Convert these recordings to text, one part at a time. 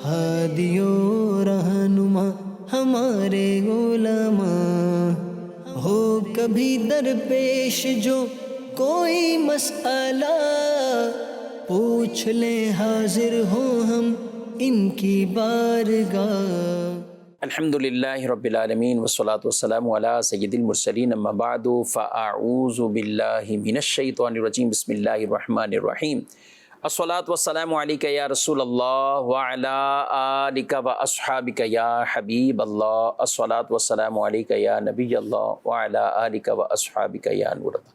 ہادیو رہنما ہمارے علماء، ہو کبھی درپیش جو کوئی مسئلہ، پوچھ لیں حاضر ہوں ہم ان کی بارگاہ۔ الحمد للہ رب العالمین والصلاة والسلام علی سید المرسلین، اما بعد فاعوذ باللہ من الشیطان الرجیم، بسم اللہ الرحمن الرحیم۔ الصلاة والسلام علیک یا رسول اللہ وعلی آلک و اصحابک یا حبیب اللہ، الصلاة والسلام علیک یا نبی اللہ وعلی آلک و اصحابک یا نور اللہ۔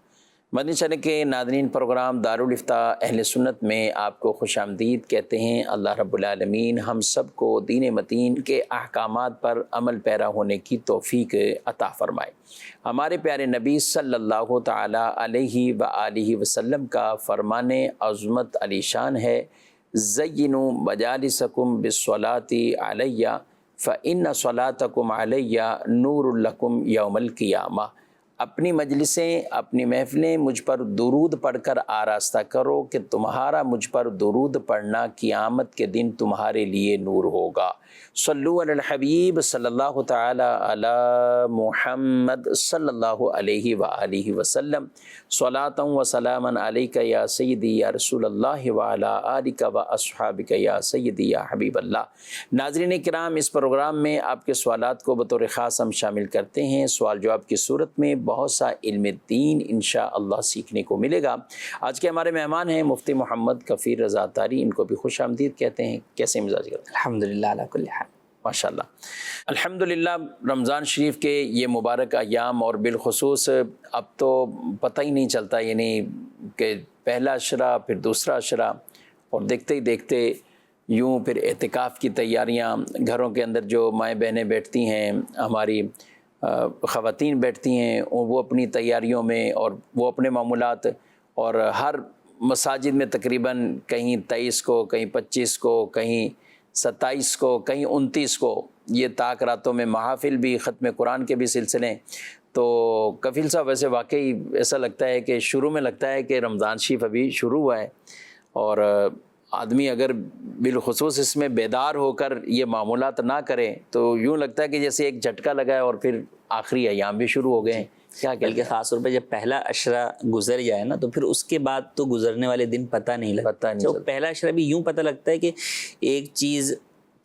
مدنی چینل کے ناظرین، پروگرام دارالافتاء اہل سنت میں آپ کو خوش آمدید کہتے ہیں۔ اللہ رب العالمین ہم سب کو دین متین کے احکامات پر عمل پیرا ہونے کی توفیق عطا فرمائے۔ ہمارے پیارے نبی صلی اللہ تعالی علیہ وآلہ وسلم کا فرمان عظمت علی شان ہے، زینوا مجالسکم بالصلاۃ علیہ فإن صلاتکم علیہ نور لکم یوم القیامہ۔ اپنی مجلسیں، اپنی محفلیں مجھ پر درود پڑھ کر آراستہ کرو کہ تمہارا مجھ پر درود پڑھنا قیامت کے دن تمہارے لیے نور ہوگا۔ صلو علی الحبیب صلی اللہ تعالی علی محمد صلی اللہ علیہ وآلہ وسلم، صلاۃ و سلاما علیک یا سیدی یا رسول اللہ وعلی آلک و اصحابک یا سیدی یا حبیب اللہ۔ ناظرین کرام، اس پروگرام میں آپ کے سوالات کو بطور خاص ہم شامل کرتے ہیں۔ سوال جواب کی صورت میں بہت سا علم دین انشاءاللہ سیکھنے کو ملے گا۔ آج کے ہمارے مہمان ہیں مفتی محمد کفیل رضا طاری، ان کو بھی خوش آمدید کہتے ہیں۔ کیسے مزاج کرتے ہیں؟ الحمدللہ علی کل حال، ماشاءاللہ الحمدللہ۔ رمضان شریف کے یہ مبارک ایام، اور بالخصوص اب تو پتہ ہی نہیں چلتا، یعنی کہ پہلا عشرہ پھر دوسرا عشرہ، اور دیکھتے ہی دیکھتے یوں پھر اعتکاف کی تیاریاں، گھروں کے اندر جو مائیں بہنیں بیٹھتی ہیں، ہماری خواتین بیٹھتی ہیں، وہ اپنی تیاریوں میں اور وہ اپنے معمولات، اور ہر مساجد میں تقریباً کہیں 23 کو، کہیں 25 کو، کہیں 27 کو، کہیں 29 کو یہ طاق راتوں میں محافل بھی، ختم قرآن کے بھی سلسلے۔ تو کفیل صاحب ویسے واقعی ایسا لگتا ہے کہ شروع میں لگتا ہے کہ رمضان شریف ابھی شروع ہوا ہے، اور آدمی اگر بالخصوص اس میں بیدار ہو کر یہ معمولات نہ کرے تو یوں لگتا ہے کہ جیسے ایک جھٹکا لگا ہے اور پھر آخری ایام بھی شروع ہو گئے ہیں۔ کیا بلکہ خاص طور پہ جب پہلا عشرہ گزر جائے نا تو پھر اس کے بعد تو گزرنے والے دن پتہ نہیں لگتا۔ جب پہلا عشرہ بھی یوں پتہ لگتا ہے کہ ایک چیز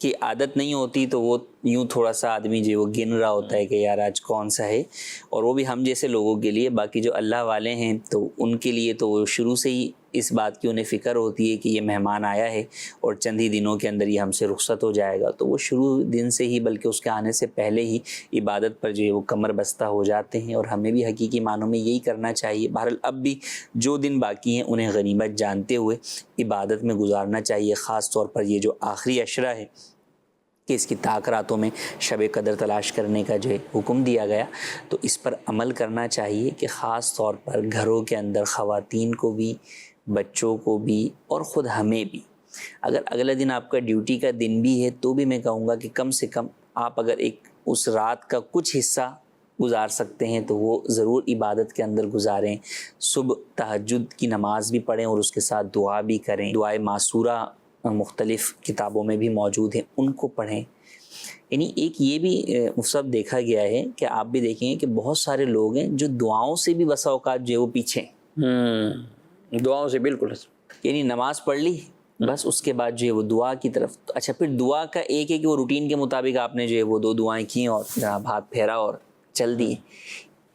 کی عادت نہیں ہوتی تو وہ یوں تھوڑا سا آدمی جو وہ گن رہا ہوتا ہے کہ یار آج کون سا ہے، اور وہ بھی ہم جیسے لوگوں کے لیے۔ باقی جو اللہ والے ہیں تو ان کے لیے تو وہ شروع سے ہی اس بات کی انہیں فکر ہوتی ہے کہ یہ مہمان آیا ہے اور چند ہی دنوں کے اندر یہ ہم سے رخصت ہو جائے گا، تو وہ شروع دن سے ہی، بلکہ اس کے آنے سے پہلے ہی عبادت پر جو ہے وہ کمر بستہ ہو جاتے ہیں، اور ہمیں بھی حقیقی معنوں میں یہی کرنا چاہیے۔ بہرحال اب بھی جو دن باقی ہیں انہیں غنیمت جانتے ہوئے عبادت میں گزارنا چاہیے، خاص طور پر یہ جو آخری عشرہ ہے کہ اس کی طاق راتوں میں شب قدر تلاش کرنے کا جو ہے حکم دیا گیا، تو اس پر عمل کرنا چاہیے کہ خاص طور پر گھروں کے اندر خواتین کو بھی، بچوں کو بھی، اور خود ہمیں بھی۔ اگر اگلا دن آپ کا ڈیوٹی کا دن بھی ہے تو بھی میں کہوں گا کہ کم سے کم آپ اگر ایک اس رات کا کچھ حصہ گزار سکتے ہیں تو وہ ضرور عبادت کے اندر گزاریں۔ صبح تہجد کی نماز بھی پڑھیں اور اس کے ساتھ دعا بھی کریں۔ دعائے معصورہ مختلف کتابوں میں بھی موجود ہیں، ان کو پڑھیں۔ یعنی ایک یہ بھی مصب دیکھا گیا ہے کہ آپ بھی دیکھیں گے کہ بہت سارے لوگ ہیں جو دعاؤں سے بھی بسا اوقات جو ہے وہ پیچھے ہیں، دعاؤں سے بالکل، یعنی نماز پڑھ لی بس، اس کے بعد جو ہے وہ دعا کی طرف۔ اچھا، پھر دعا کا ایک ہے کہ وہ روٹین کے مطابق آپ نے جو ہے وہ 2 دعائیں کی اور جناب ہاتھ پھیرا اور چل دیے،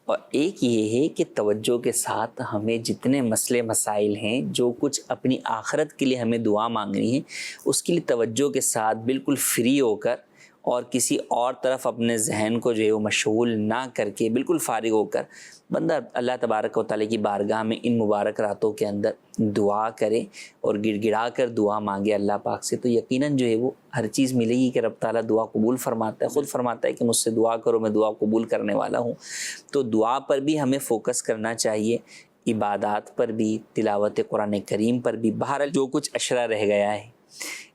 اور ایک یہ ہے کہ توجہ کے ساتھ ہمیں جتنے مسئلے مسائل ہیں، جو کچھ اپنی آخرت کے لیے ہمیں دعا مانگنی ہے، اس کے لیے توجہ کے ساتھ بالکل فری ہو کر اور کسی اور طرف اپنے ذہن کو جو ہے وہ مشغول نہ کر کے بالکل فارغ ہو کر بندہ اللہ تبارک و تعالیٰ کی بارگاہ میں ان مبارک راتوں کے اندر دعا کرے اور گڑ گڑا کر دعا مانگے اللہ پاک سے، تو یقیناً جو ہے وہ ہر چیز ملے گی کہ رب تعالیٰ دعا قبول فرماتا ہے۔ خود فرماتا ہے کہ مجھ سے دعا کرو، میں دعا قبول کرنے والا ہوں۔ تو دعا پر بھی ہمیں فوکس کرنا چاہیے، عبادات پر بھی، تلاوت قرآن کریم پر بھی۔ بہرحال جو کچھ عشرہ رہ گیا ہے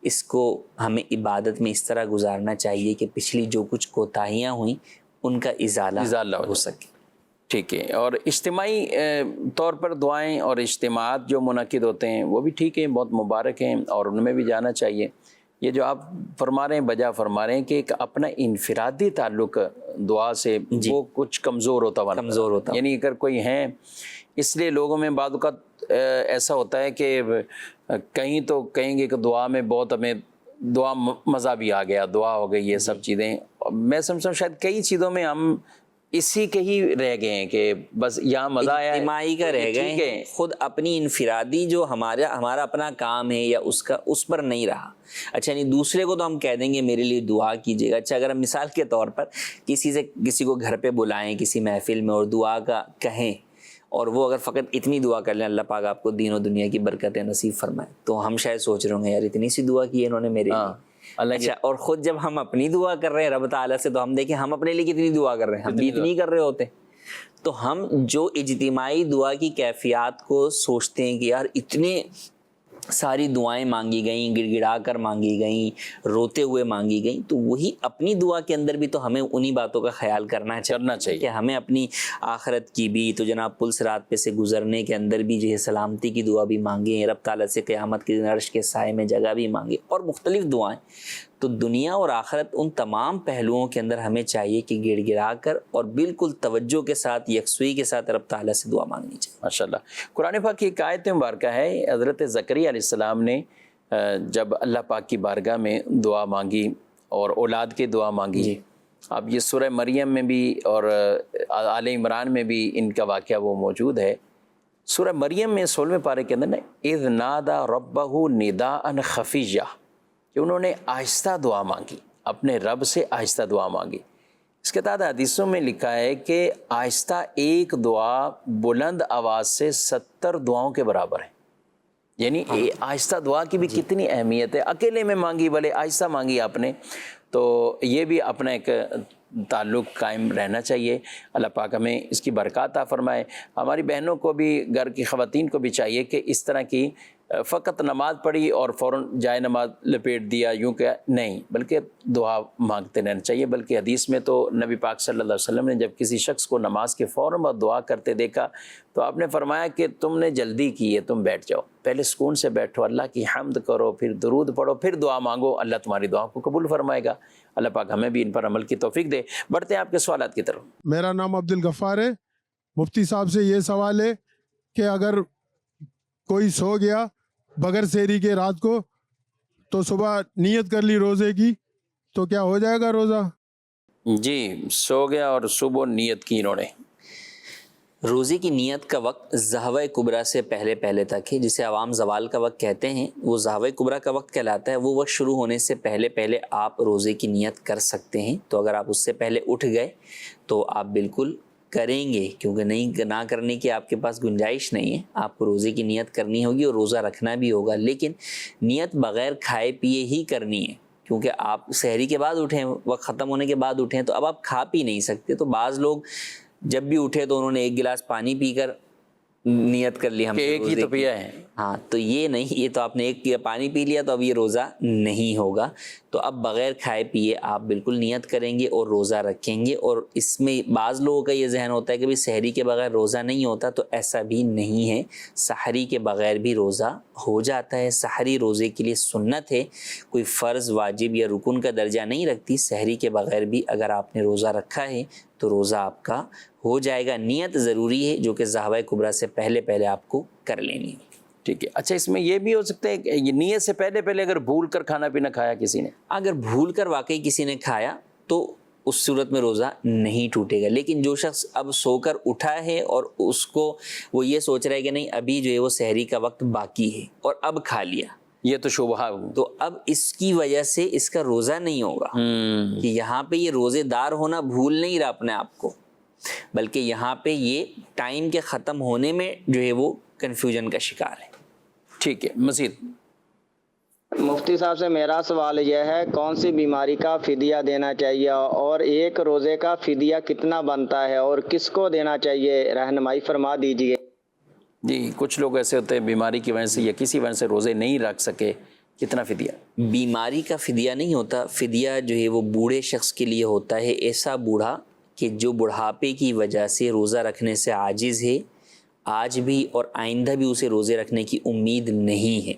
اس کو ہمیں عبادت میں اس طرح گزارنا چاہیے کہ پچھلی جو کچھ کوتاہیاں ہوئیں ان کا ازالہ ہو سکے۔ ٹھیک ہے، اور اجتماعی طور پر دعائیں اور اجتماعات جو منعقد ہوتے ہیں وہ بھی ٹھیک ہیں، بہت مبارک ہیں، اور ان میں بھی جانا چاہیے۔ یہ جو آپ فرما رہے ہیں بجا فرما رہے ہیں کہ ایک اپنا انفرادی تعلق دعا سے وہ کچھ کمزور ہوتا یعنی اگر کوئی ہیں، اس لیے لوگوں میں بعض اوقات ایسا ہوتا ہے کہ کہیں تو کہیں گے کہ دعا میں بہت ہمیں دعا مزہ بھی آ گیا، دعا ہو گئی، یہ سب چیزیں میں سمجھتا ہوں شاید کئی چیزوں میں ہم اسی کے ہی رہ گئے ہیں کہ بس یہاں مزہ آیا ہے، اجتماعی کا رہ گئے ہیں، خود اپنی انفرادی جو ہمارا اپنا کام ہے یا اس پر نہیں رہا. اچھا نہیں دوسرے کو تو ہم کہہ دیں گے میرے لیے دعا کیجیے گا. اچھا اگر ہم مثال کے طور پر کسی کو گھر پہ بلائیں کسی محفل میں اور دعا کا کہیں اور وہ اگر فقط اتنی دعا کر لیں اللہ پاک آپ کو دین و دنیا کی برکتیں نصیب فرمائے، تو ہم شاید سوچ رہے ہوں گے یار اتنی سی دعا کی ہے انہوں نے میرے لیے. اچھا اور خود جب ہم اپنی دعا کر رہے ہیں رب تعالیٰ سے تو ہم دیکھیں ہم اپنے لیے کتنی دعا کر رہے ہیں، ہم بھی اتنی کر رہے ہوتے. تو ہم جو اجتماعی دعا کی کیفیات کو سوچتے ہیں کہ یار اتنے ساری دعائیں مانگی گئیں، گڑ گڑا کر مانگی گئیں، روتے ہوئے مانگی گئیں، تو وہی اپنی دعا کے اندر بھی تو ہمیں انہی باتوں کا خیال کرنا چاہیے کہ ہمیں اپنی آخرت کی بھی تو جناب پل صراط پہ سے گزرنے کے اندر بھی جو ہے سلامتی کی دعا بھی مانگیں، رب تعالیٰ سے قیامت کے دن عرش کے سائے میں جگہ بھی مانگیں اور مختلف دعائیں. تو دنیا اور آخرت ان تمام پہلوؤں کے اندر ہمیں چاہیے کہ گڑ گڑا کر اور بالکل توجہ کے ساتھ یکسوئی کے ساتھ رب تعالیٰ سے دعا مانگنی چاہیے. ماشاءاللہ. قرآن پاک کی ایک آیت مبارکہ ہے، حضرت زکریا علیہ السلام نے جب اللہ پاک کی بارگاہ میں دعا مانگی اور اولاد کی دعا مانگی. اب یہ سورہ مریم میں بھی اور آل عمران میں بھی ان کا واقعہ وہ موجود ہے. سورہ مریم میں 16ویں پارے کے اندر نا اذ نادا ربہ نداء خفیہ، کہ انہوں نے آہستہ دعا مانگی، اپنے رب سے آہستہ دعا مانگی. اس کے تحت حدیثوں میں لکھا ہے کہ آہستہ ایک دعا بلند آواز سے 70 دعاؤں کے برابر ہے. یعنی آہستہ دعا کی بھی کتنی اہمیت ہے. اکیلے میں مانگی بھلے آہستہ مانگی آپ نے، تو یہ بھی اپنا ایک تعلق قائم رہنا چاہیے. اللہ پاک ہمیں اس کی برکات عطا فرمائے. ہماری بہنوں کو بھی، گھر کی خواتین کو بھی چاہیے کہ اس طرح کی فقط نماز پڑھی اور فوراً جائے نماز لپیٹ دیا یوں کہ نہیں، بلکہ دعا مانگتے رہنا چاہیے. بلکہ حدیث میں تو نبی پاک صلی اللہ علیہ وسلم نے جب کسی شخص کو نماز کے فوراً بعد دعا کرتے دیکھا تو آپ نے فرمایا کہ تم نے جلدی کی ہے، تم بیٹھ جاؤ، پہلے سکون سے بیٹھو، اللہ کی حمد کرو، پھر درود پڑھو، پھر دعا مانگو، اللہ تمہاری دعا کو قبول فرمائے گا. اللہ پاک ہمیں بھی ان پر عمل کی توفیق دے. بڑھتے ہیں آپ کے سوالات کی طرف. میرا نام عبدالغفار ہے. مفتی صاحب سے یہ سوال ہے کہ اگر کوئی سو گیا بغیر سحری کے رات کو تو صبح نیت کر لی روزے کی تو کیا ہو جائے گا روزہ؟ جی، سو گیا اور صبح نیت کی انہوں نے. روزے کی نیت کا وقت ظہوہ کبریٰ سے پہلے تک ہے، جسے عوام زوال کا وقت کہتے ہیں. وہ ظہوہ کبریٰ کا وقت کہلاتا ہے. وہ وقت شروع ہونے سے پہلے آپ روزے کی نیت کر سکتے ہیں. تو اگر آپ اس سے پہلے اٹھ گئے تو آپ بالکل کریں گے، کیونکہ نہ کرنے کی آپ کے پاس گنجائش نہیں ہے. آپ کو روزے کی نیت کرنی ہوگی اور روزہ رکھنا بھی ہوگا، لیکن نیت بغیر کھائے پیے ہی کرنی ہے. کیونکہ آپ سحری کے بعد اٹھیں، وقت ختم ہونے کے بعد اٹھیں، تو اب آپ کھا پی نہیں سکتے. تو بعض لوگ جب بھی اٹھے تو انہوں نے ایک گلاس پانی پی کر نیت کر لی ہم ایک ہی تو پیا ہے. ہاں تو یہ نہیں، یہ تو آپ نے ایک پانی پی لیا تو اب یہ روزہ نہیں ہوگا. تو اب بغیر کھائے پیے آپ بالکل نیت کریں گے اور روزہ رکھیں گے. اور اس میں بعض لوگوں کا یہ ذہن ہوتا ہے کہ سحری کے بغیر روزہ نہیں ہوتا، تو ایسا بھی نہیں ہے. سحری کے بغیر بھی روزہ ہو جاتا ہے. سحری روزے کے لیے سنت ہے، کوئی فرض، واجب یا رکن کا درجہ نہیں رکھتی. سحری کے بغیر بھی اگر آپ نے روزہ رکھا ہے تو روزہ آپ کا ہو جائے گا. نیت ضروری ہے جو کہ ظہوہ کبریٰ سے پہلے آپ کو کر لینی ہے. ٹھیک ہے. اچھا اس میں یہ بھی ہو سکتا ہے کہ یہ نیت سے پہلے اگر بھول کر کھانا پینا کھایا کسی نے، اگر بھول کر واقعی کسی نے کھایا تو اس صورت میں روزہ نہیں ٹوٹے گا. لیکن جو شخص اب سو کر اٹھا ہے اور اس کو وہ یہ سوچ رہا ہے کہ نہیں ابھی جو ہے وہ سحری کا وقت باقی ہے اور اب کھا لیا، یہ تو شبہہ، تو اب اس کی وجہ سے اس کا روزہ نہیں ہوگا. کہ یہاں پہ یہ روزے دار ہونا بھول نہیں رہا اپنے آپ کو، بلکہ یہاں پہ یہ ٹائم کے ختم ہونے میں جو ہے وہ کنفیوژن کا شکار ہے. ٹھیک ہے. مزید مفتی صاحب سے میرا سوال یہ ہے کون سی بیماری کا فدیہ دینا چاہیے اور ایک روزے کا فدیہ کتنا بنتا ہے اور کس کو دینا چاہیے، رہنمائی فرما دیجیے. جی، کچھ لوگ ایسے ہوتے ہیں بیماری کی وجہ سے یا کسی وجہ سے روزے نہیں رکھ سکے، کتنا فدیہ؟ بیماری کا فدیہ نہیں ہوتا. فدیہ جو ہے وہ بوڑھے شخص کے لیے ہوتا ہے، ایسا بوڑھا کہ جو بڑھاپے کی وجہ سے روزہ رکھنے سے عاجز ہے، آج بھی اور آئندہ بھی اسے روزے رکھنے کی امید نہیں ہے.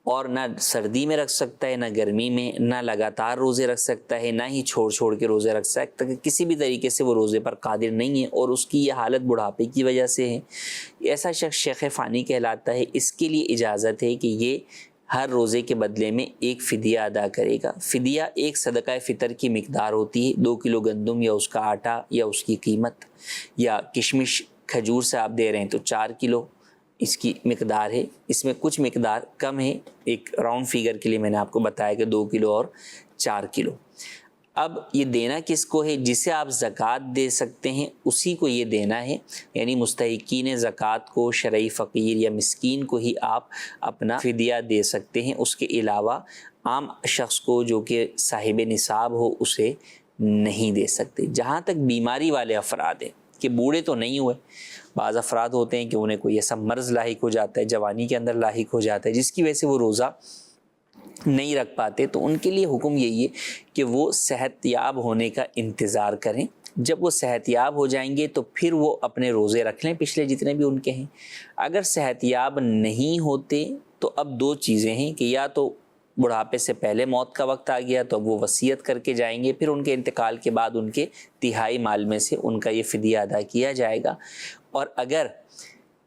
اور نہ سردی میں رکھ سکتا ہے، نہ گرمی میں، نہ لگاتار روزے رکھ سکتا ہے، نہ ہی چھوڑ چھوڑ کے روزے رکھ سکتا ہے، کسی بھی طریقے سے وہ روزے پر قادر نہیں ہے اور اس کی یہ حالت بڑھاپے کی وجہ سے ہے، ایسا شخص شیخ فانی کہلاتا ہے۔ اس کے لیے اجازت ہے کہ یہ ہر روزے کے بدلے میں ایک فدیہ ادا کرے گا۔ فدیہ ایک صدقہ فطر کی مقدار ہوتی ہے، 2 کلو گندم یا اس کا آٹا یا اس کی قیمت، یا کشمش کھجور سے آپ دے رہے ہیں تو 4 کلو اس کی مقدار ہے۔ اس میں کچھ مقدار کم ہے، ایک راؤنڈ فیگر کے لیے میں نے آپ کو بتایا کہ 2 کلو اور 4 کلو۔ اب یہ دینا کس کو ہے؟ جسے آپ زکوٰۃ دے سکتے ہیں اسی کو یہ دینا ہے، یعنی مستحقین زکوٰۃ کو، شرعی فقیر یا مسکین کو ہی آپ اپنا فدیہ دے سکتے ہیں۔ اس کے علاوہ عام شخص کو جو کہ صاحب نصاب ہو اسے نہیں دے سکتے۔ جہاں تک بیماری والے افراد ہیں کہ بوڑھے تو نہیں ہوئے، بعض افراد ہوتے ہیں کہ انہیں کوئی ایسا مرض لاحق ہو جاتا ہے، جوانی کے اندر لاحق ہو جاتا ہے، جس کی وجہ سے وہ روزہ نہیں رکھ پاتے، تو ان کے لیے حکم یہی ہے کہ وہ صحت یاب ہونے کا انتظار کریں۔ جب وہ صحت یاب ہو جائیں گے تو پھر وہ اپنے روزے رکھ لیں، پچھلے جتنے بھی ان کے ہیں۔ اگر صحت یاب نہیں ہوتے تو اب 2 چیزیں ہیں کہ یا تو بڑھاپے سے پہلے موت کا وقت آ گیا تو اب وہ وصیت کر کے جائیں گے، پھر ان کے انتقال کے بعد ان کے تہائی مال میں سے ان کا یہ فدیہ ادا کیا جائے گا۔ اور اگر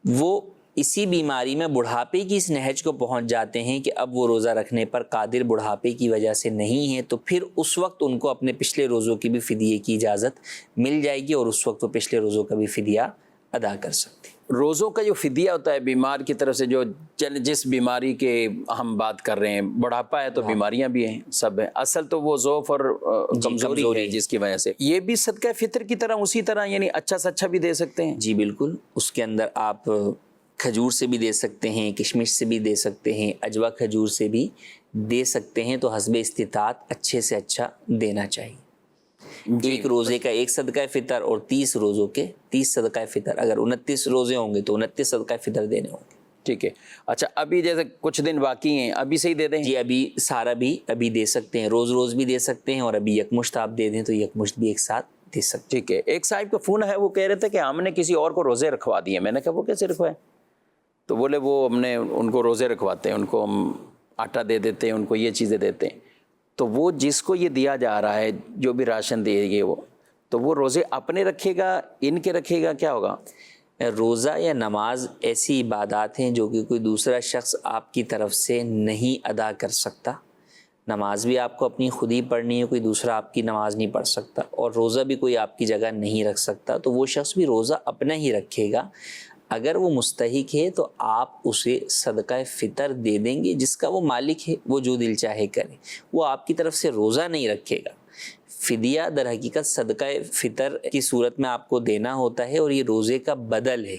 وہ اسی بیماری میں بڑھاپے کی اس نہج کو پہنچ جاتے ہیں کہ اب وہ روزہ رکھنے پر قادر بڑھاپے کی وجہ سے نہیں ہے، تو پھر اس وقت ان کو اپنے پچھلے روزوں کی بھی فدیے کی اجازت مل جائے گی اور اس وقت وہ پچھلے روزوں کا بھی فدیہ ادا کر سکتے ہیں۔ روزوں کا جو فدیہ ہوتا ہے بیمار کی طرف سے، جو جس بیماری کے ہم بات کر رہے ہیں، بڑھاپا ہے تو بیماریاں بھی ہیں، سب ہیں، اصل تو وہ ضعف اور کمزوری ہے جس کی وجہ سے یہ بھی صدقہ فطر کی طرح اسی طرح یعنی اچھا سے اچھا بھی دے سکتے ہیں۔ جی بالکل، اس کے اندر آپ کھجور سے بھی دے سکتے ہیں، کشمش سے بھی دے سکتے ہیں، اجوا کھجور سے بھی دے سکتے ہیں، تو حسب استطاعت اچھے سے اچھا دینا چاہیے۔ ایک روزے کا 1 صدقہ فطر اور 30 روزوں کے 30 صدقہ فطر، اگر 29 روزے ہوں گے تو 29 صدقہ فطر دینے ہوں گے۔ ٹھیک ہے، اچھا ابھی جیسے کچھ دن باقی ہیں، ابھی سے ہی دے دیں؟ جی ابھی سارا بھی ابھی دے سکتے ہیں، روز بھی دے سکتے ہیں، اور ابھی یکمشت آپ دے دیں تو یکمشت بھی ایک ساتھ دے سکتے ہیں۔ ٹھیک ہے، ایک صاحب کا فون ہے، وہ کہہ رہے تھے کہ ہم نے کسی اور کو روزے رکھوا دیے۔ میں نے کہا وہ کیسے رکھوائے؟ تو بولے وہ ہم نے ان کو روزے رکھواتے ہیں، ان کو ہم آٹا دے دیتے ہیں، ان کو یہ چیزیں دیتے ہیں۔ تو وہ جس کو یہ دیا جا رہا ہے، جو بھی راشن دے گے وہ، تو وہ روزے اپنے رکھے گا، ان کے رکھے گا، کیا ہوگا؟ روزہ یا نماز ایسی عبادات ہیں جو کہ کوئی دوسرا شخص آپ کی طرف سے نہیں ادا کر سکتا۔ نماز بھی آپ کو اپنی خود ہی پڑھنی ہے، کوئی دوسرا آپ کی نماز نہیں پڑھ سکتا، اور روزہ بھی کوئی آپ کی جگہ نہیں رکھ سکتا، تو وہ شخص بھی روزہ اپنا ہی رکھے گا۔ اگر وہ مستحق ہے تو آپ اسے صدقہ فطر دے دیں گے، جس کا وہ مالک ہے وہ جو دل چاہے کرے، وہ آپ کی طرف سے روزہ نہیں رکھے گا۔ فدیہ در حقیقت صدقہ فطر کی صورت میں آپ کو دینا ہوتا ہے، اور یہ روزے کا بدل ہے،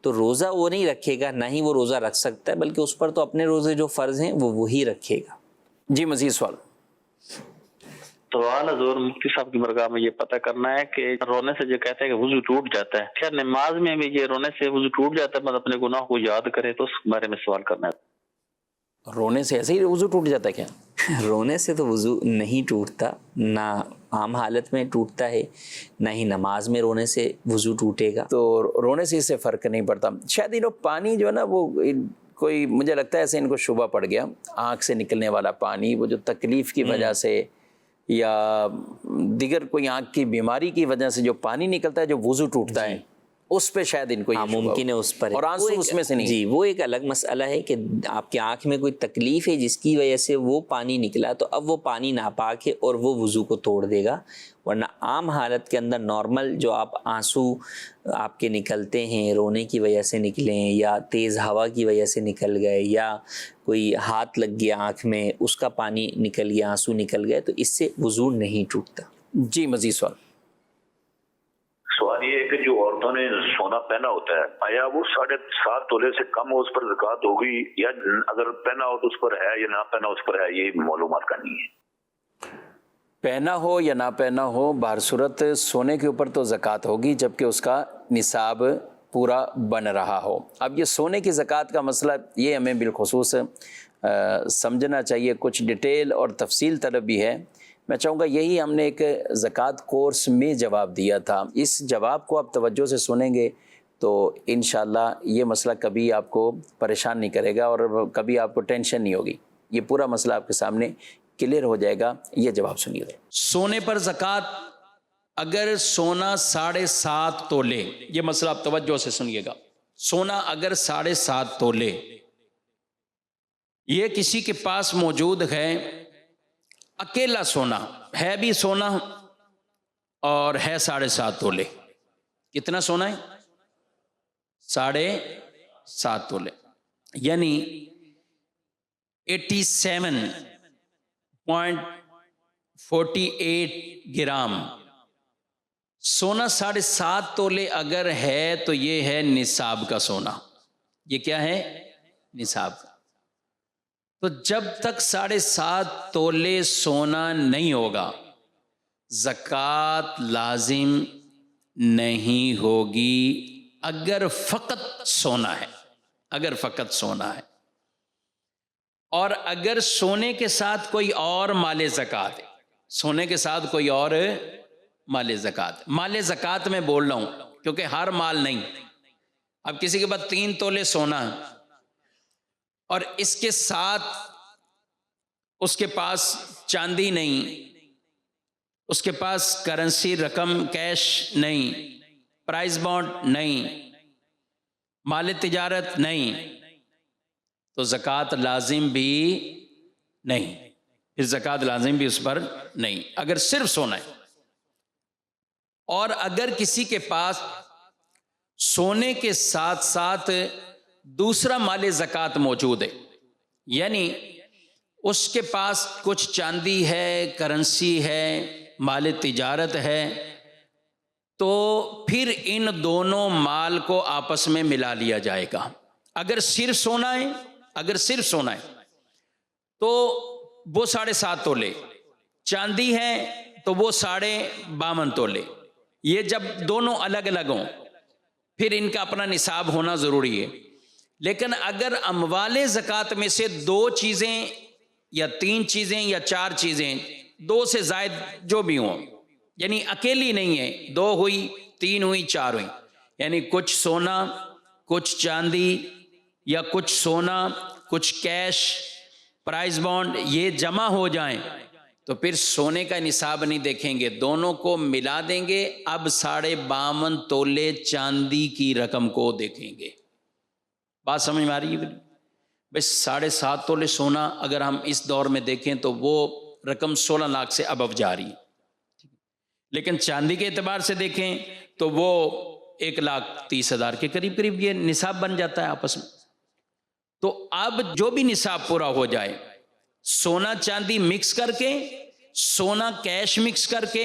تو روزہ وہ نہیں رکھے گا، نہ ہی وہ روزہ رکھ سکتا ہے، بلکہ اس پر تو اپنے روزے جو فرض ہیں وہ وہی رکھے گا۔ جی مزید سوال؟ سوال حضور مفتی صاحب کی برگاہ میں یہ پتہ کرنا ہے کہ رونے سے جو کہتے ہیں کہ وضو ٹوٹ جاتا ہے، کیا نماز میں بھی یہ رونے سے وضو ٹوٹ جاتا ہے؟ مطلب اپنے گناہ کو یاد کرے تو اس بارے میں سوال کرنا ہے۔ رونے سے ایسے ہی وضو ٹوٹ جاتا ہے کیا؟ رونے سے تو وضو نہیں ٹوٹتا، نہ عام حالت میں ٹوٹتا ہے، نہ ہی نماز میں رونے سے وضو ٹوٹے گا۔ تو رونے سے اس سے فرق نہیں پڑتا۔ شاید یہ لوگ پانی جو ہے نا، وہ کوئی مجھے لگتا ہے ایسے ان کو شبہ پڑ گیا، آنکھ سے نکلنے والا پانی، وہ جو تکلیف کی وجہ سے یا دیگر کوئی آنکھ کی بیماری کی وجہ سے جو پانی نکلتا ہے، جو وضو ٹوٹتا ہے، اس پہ شاید ان کو یہ ممکن ہے اس پر، اور آنسو اس میں سے نہیں۔ جی وہ ایک الگ مسئلہ ہے کہ آپ کی آنکھ میں کوئی تکلیف ہے جس کی وجہ سے وہ پانی نکلا، تو اب وہ پانی ناپاک ہے اور وہ وضو کو توڑ دے گا، ورنہ عام حالت کے اندر نارمل جو آپ آنسو آپ کے نکلتے ہیں، رونے کی وجہ سے نکلیں یا تیز ہوا کی وجہ سے نکل گئے یا کوئی ہاتھ لگ گیا آنکھ میں اس کا پانی نکل گیا، آنسو نکل گئے، تو اس سے وضو نہیں ٹوٹتا۔ جی مزید سوال؟ سوال یہ ہے کہ جو عورتوں نے سونا پہنا ہوتا ہے، آیا وہ 7.5 تولے سے کم ہو اس پر زکوٰۃ ہوگی، یا اگر پہنا ہو تو اس پر ہے، یا نہ پہنا اس پر ہے؟ یہ معلومات کرنی ہے۔ پہنا ہو یا نہ پہنا ہو، بہر صورت سونے کے اوپر تو زکوٰۃ ہوگی جبکہ اس کا نصاب پورا بن رہا ہو۔ اب یہ سونے کی زکوٰۃ کا مسئلہ یہ ہمیں بالخصوص سمجھنا چاہیے، کچھ ڈیٹیل اور تفصیل طلب بھی ہے۔ میں چاہوں گا یہی ہم نے ایک زکوٰۃ کورس میں جواب دیا تھا، اس جواب کو آپ توجہ سے سنیں گے تو انشاءاللہ یہ مسئلہ کبھی آپ کو پریشان نہیں کرے گا اور کبھی آپ کو ٹینشن نہیں ہوگی. یہ پورا مسئلہ آپ کے سامنے کلیئر ہو جائے گا. یہ جواب سنیے. سونے پر زکوٰۃ اگر سونا 7.5 تولے، یہ مسئلہ آپ توجہ سے سنیے گا. سونا اگر 7.5 تولے یہ کسی کے پاس موجود ہے، اکیلا سونا ہے، بھی سونا اور ہے 7.5 تولے. کتنا سونا ہے؟ 7.5 تولے، یعنی 87.48 گرام سونا. 7.5 تولے اگر ہے تو یہ ہے نصاب کا سونا. یہ کیا ہے؟ نصاب کا. تو جب تک 7.5 تولے سونا نہیں ہوگا زکوٰۃ لازم نہیں ہوگی، اگر فقط سونا ہے. اگر فقط سونا ہے، اور اگر سونے کے ساتھ کوئی اور مال زکوٰۃ ہے، سونے کے ساتھ کوئی اور مال زکوٰۃ. مال زکوٰۃ میں بول رہا ہوں کیونکہ ہر مال نہیں. اب کسی کے پاس 3 تولے سونا ہے اور اس کے ساتھ اس کے پاس چاندی نہیں، اس کے پاس کرنسی رقم کیش نہیں، پرائز بانڈ نہیں، مال تجارت نہیں، تو زکوٰۃ لازم بھی نہیں. پھر زکوٰۃ لازم بھی اس پر نہیں اگر صرف سونا ہے. اور اگر کسی کے پاس سونے کے ساتھ ساتھ دوسرا مال زکوٰۃ موجود ہے، یعنی اس کے پاس کچھ چاندی ہے، کرنسی ہے، مال تجارت ہے، تو پھر ان دونوں مال کو آپس میں ملا لیا جائے گا. اگر صرف سونا ہے، اگر صرف سونا ہے تو وہ 7.5 تولے، چاندی ہے تو وہ 52.5 تولے. یہ جب دونوں الگ الگ ہوں پھر ان کا اپنا نصاب ہونا ضروری ہے. لیکن اگر اموال زکوٰۃ میں سے 2 چیزیں یا 3 چیزیں یا 4 چیزیں، 2 سے زائد جو بھی ہوں، یعنی اکیلی نہیں ہے، 2 ہوئی، 3 ہوئی، 4 ہوئی، یعنی کچھ سونا، کچھ چاندی، یا کچھ سونا، کچھ کیش، پرائز بانڈ، یہ جمع ہو جائیں تو پھر سونے کا نصاب نہیں دیکھیں گے، دونوں کو ملا دیں گے. اب 52.5 تولے چاندی کی رقم کو دیکھیں گے. بات سمجھ میں آ رہی ہے؟ بس 7.5 تولے سونا اگر ہم اس دور میں دیکھیں تو وہ رقم 16 لاکھ سے ابو جا رہی ہے. لیکن چاندی کے اعتبار سے دیکھیں تو وہ 1,30,000 کے قریب یہ نصاب بن جاتا ہے آپس میں. تو اب جو بھی نصاب پورا ہو جائے، سونا چاندی مکس کر کے، سونا کیش مکس کر کے،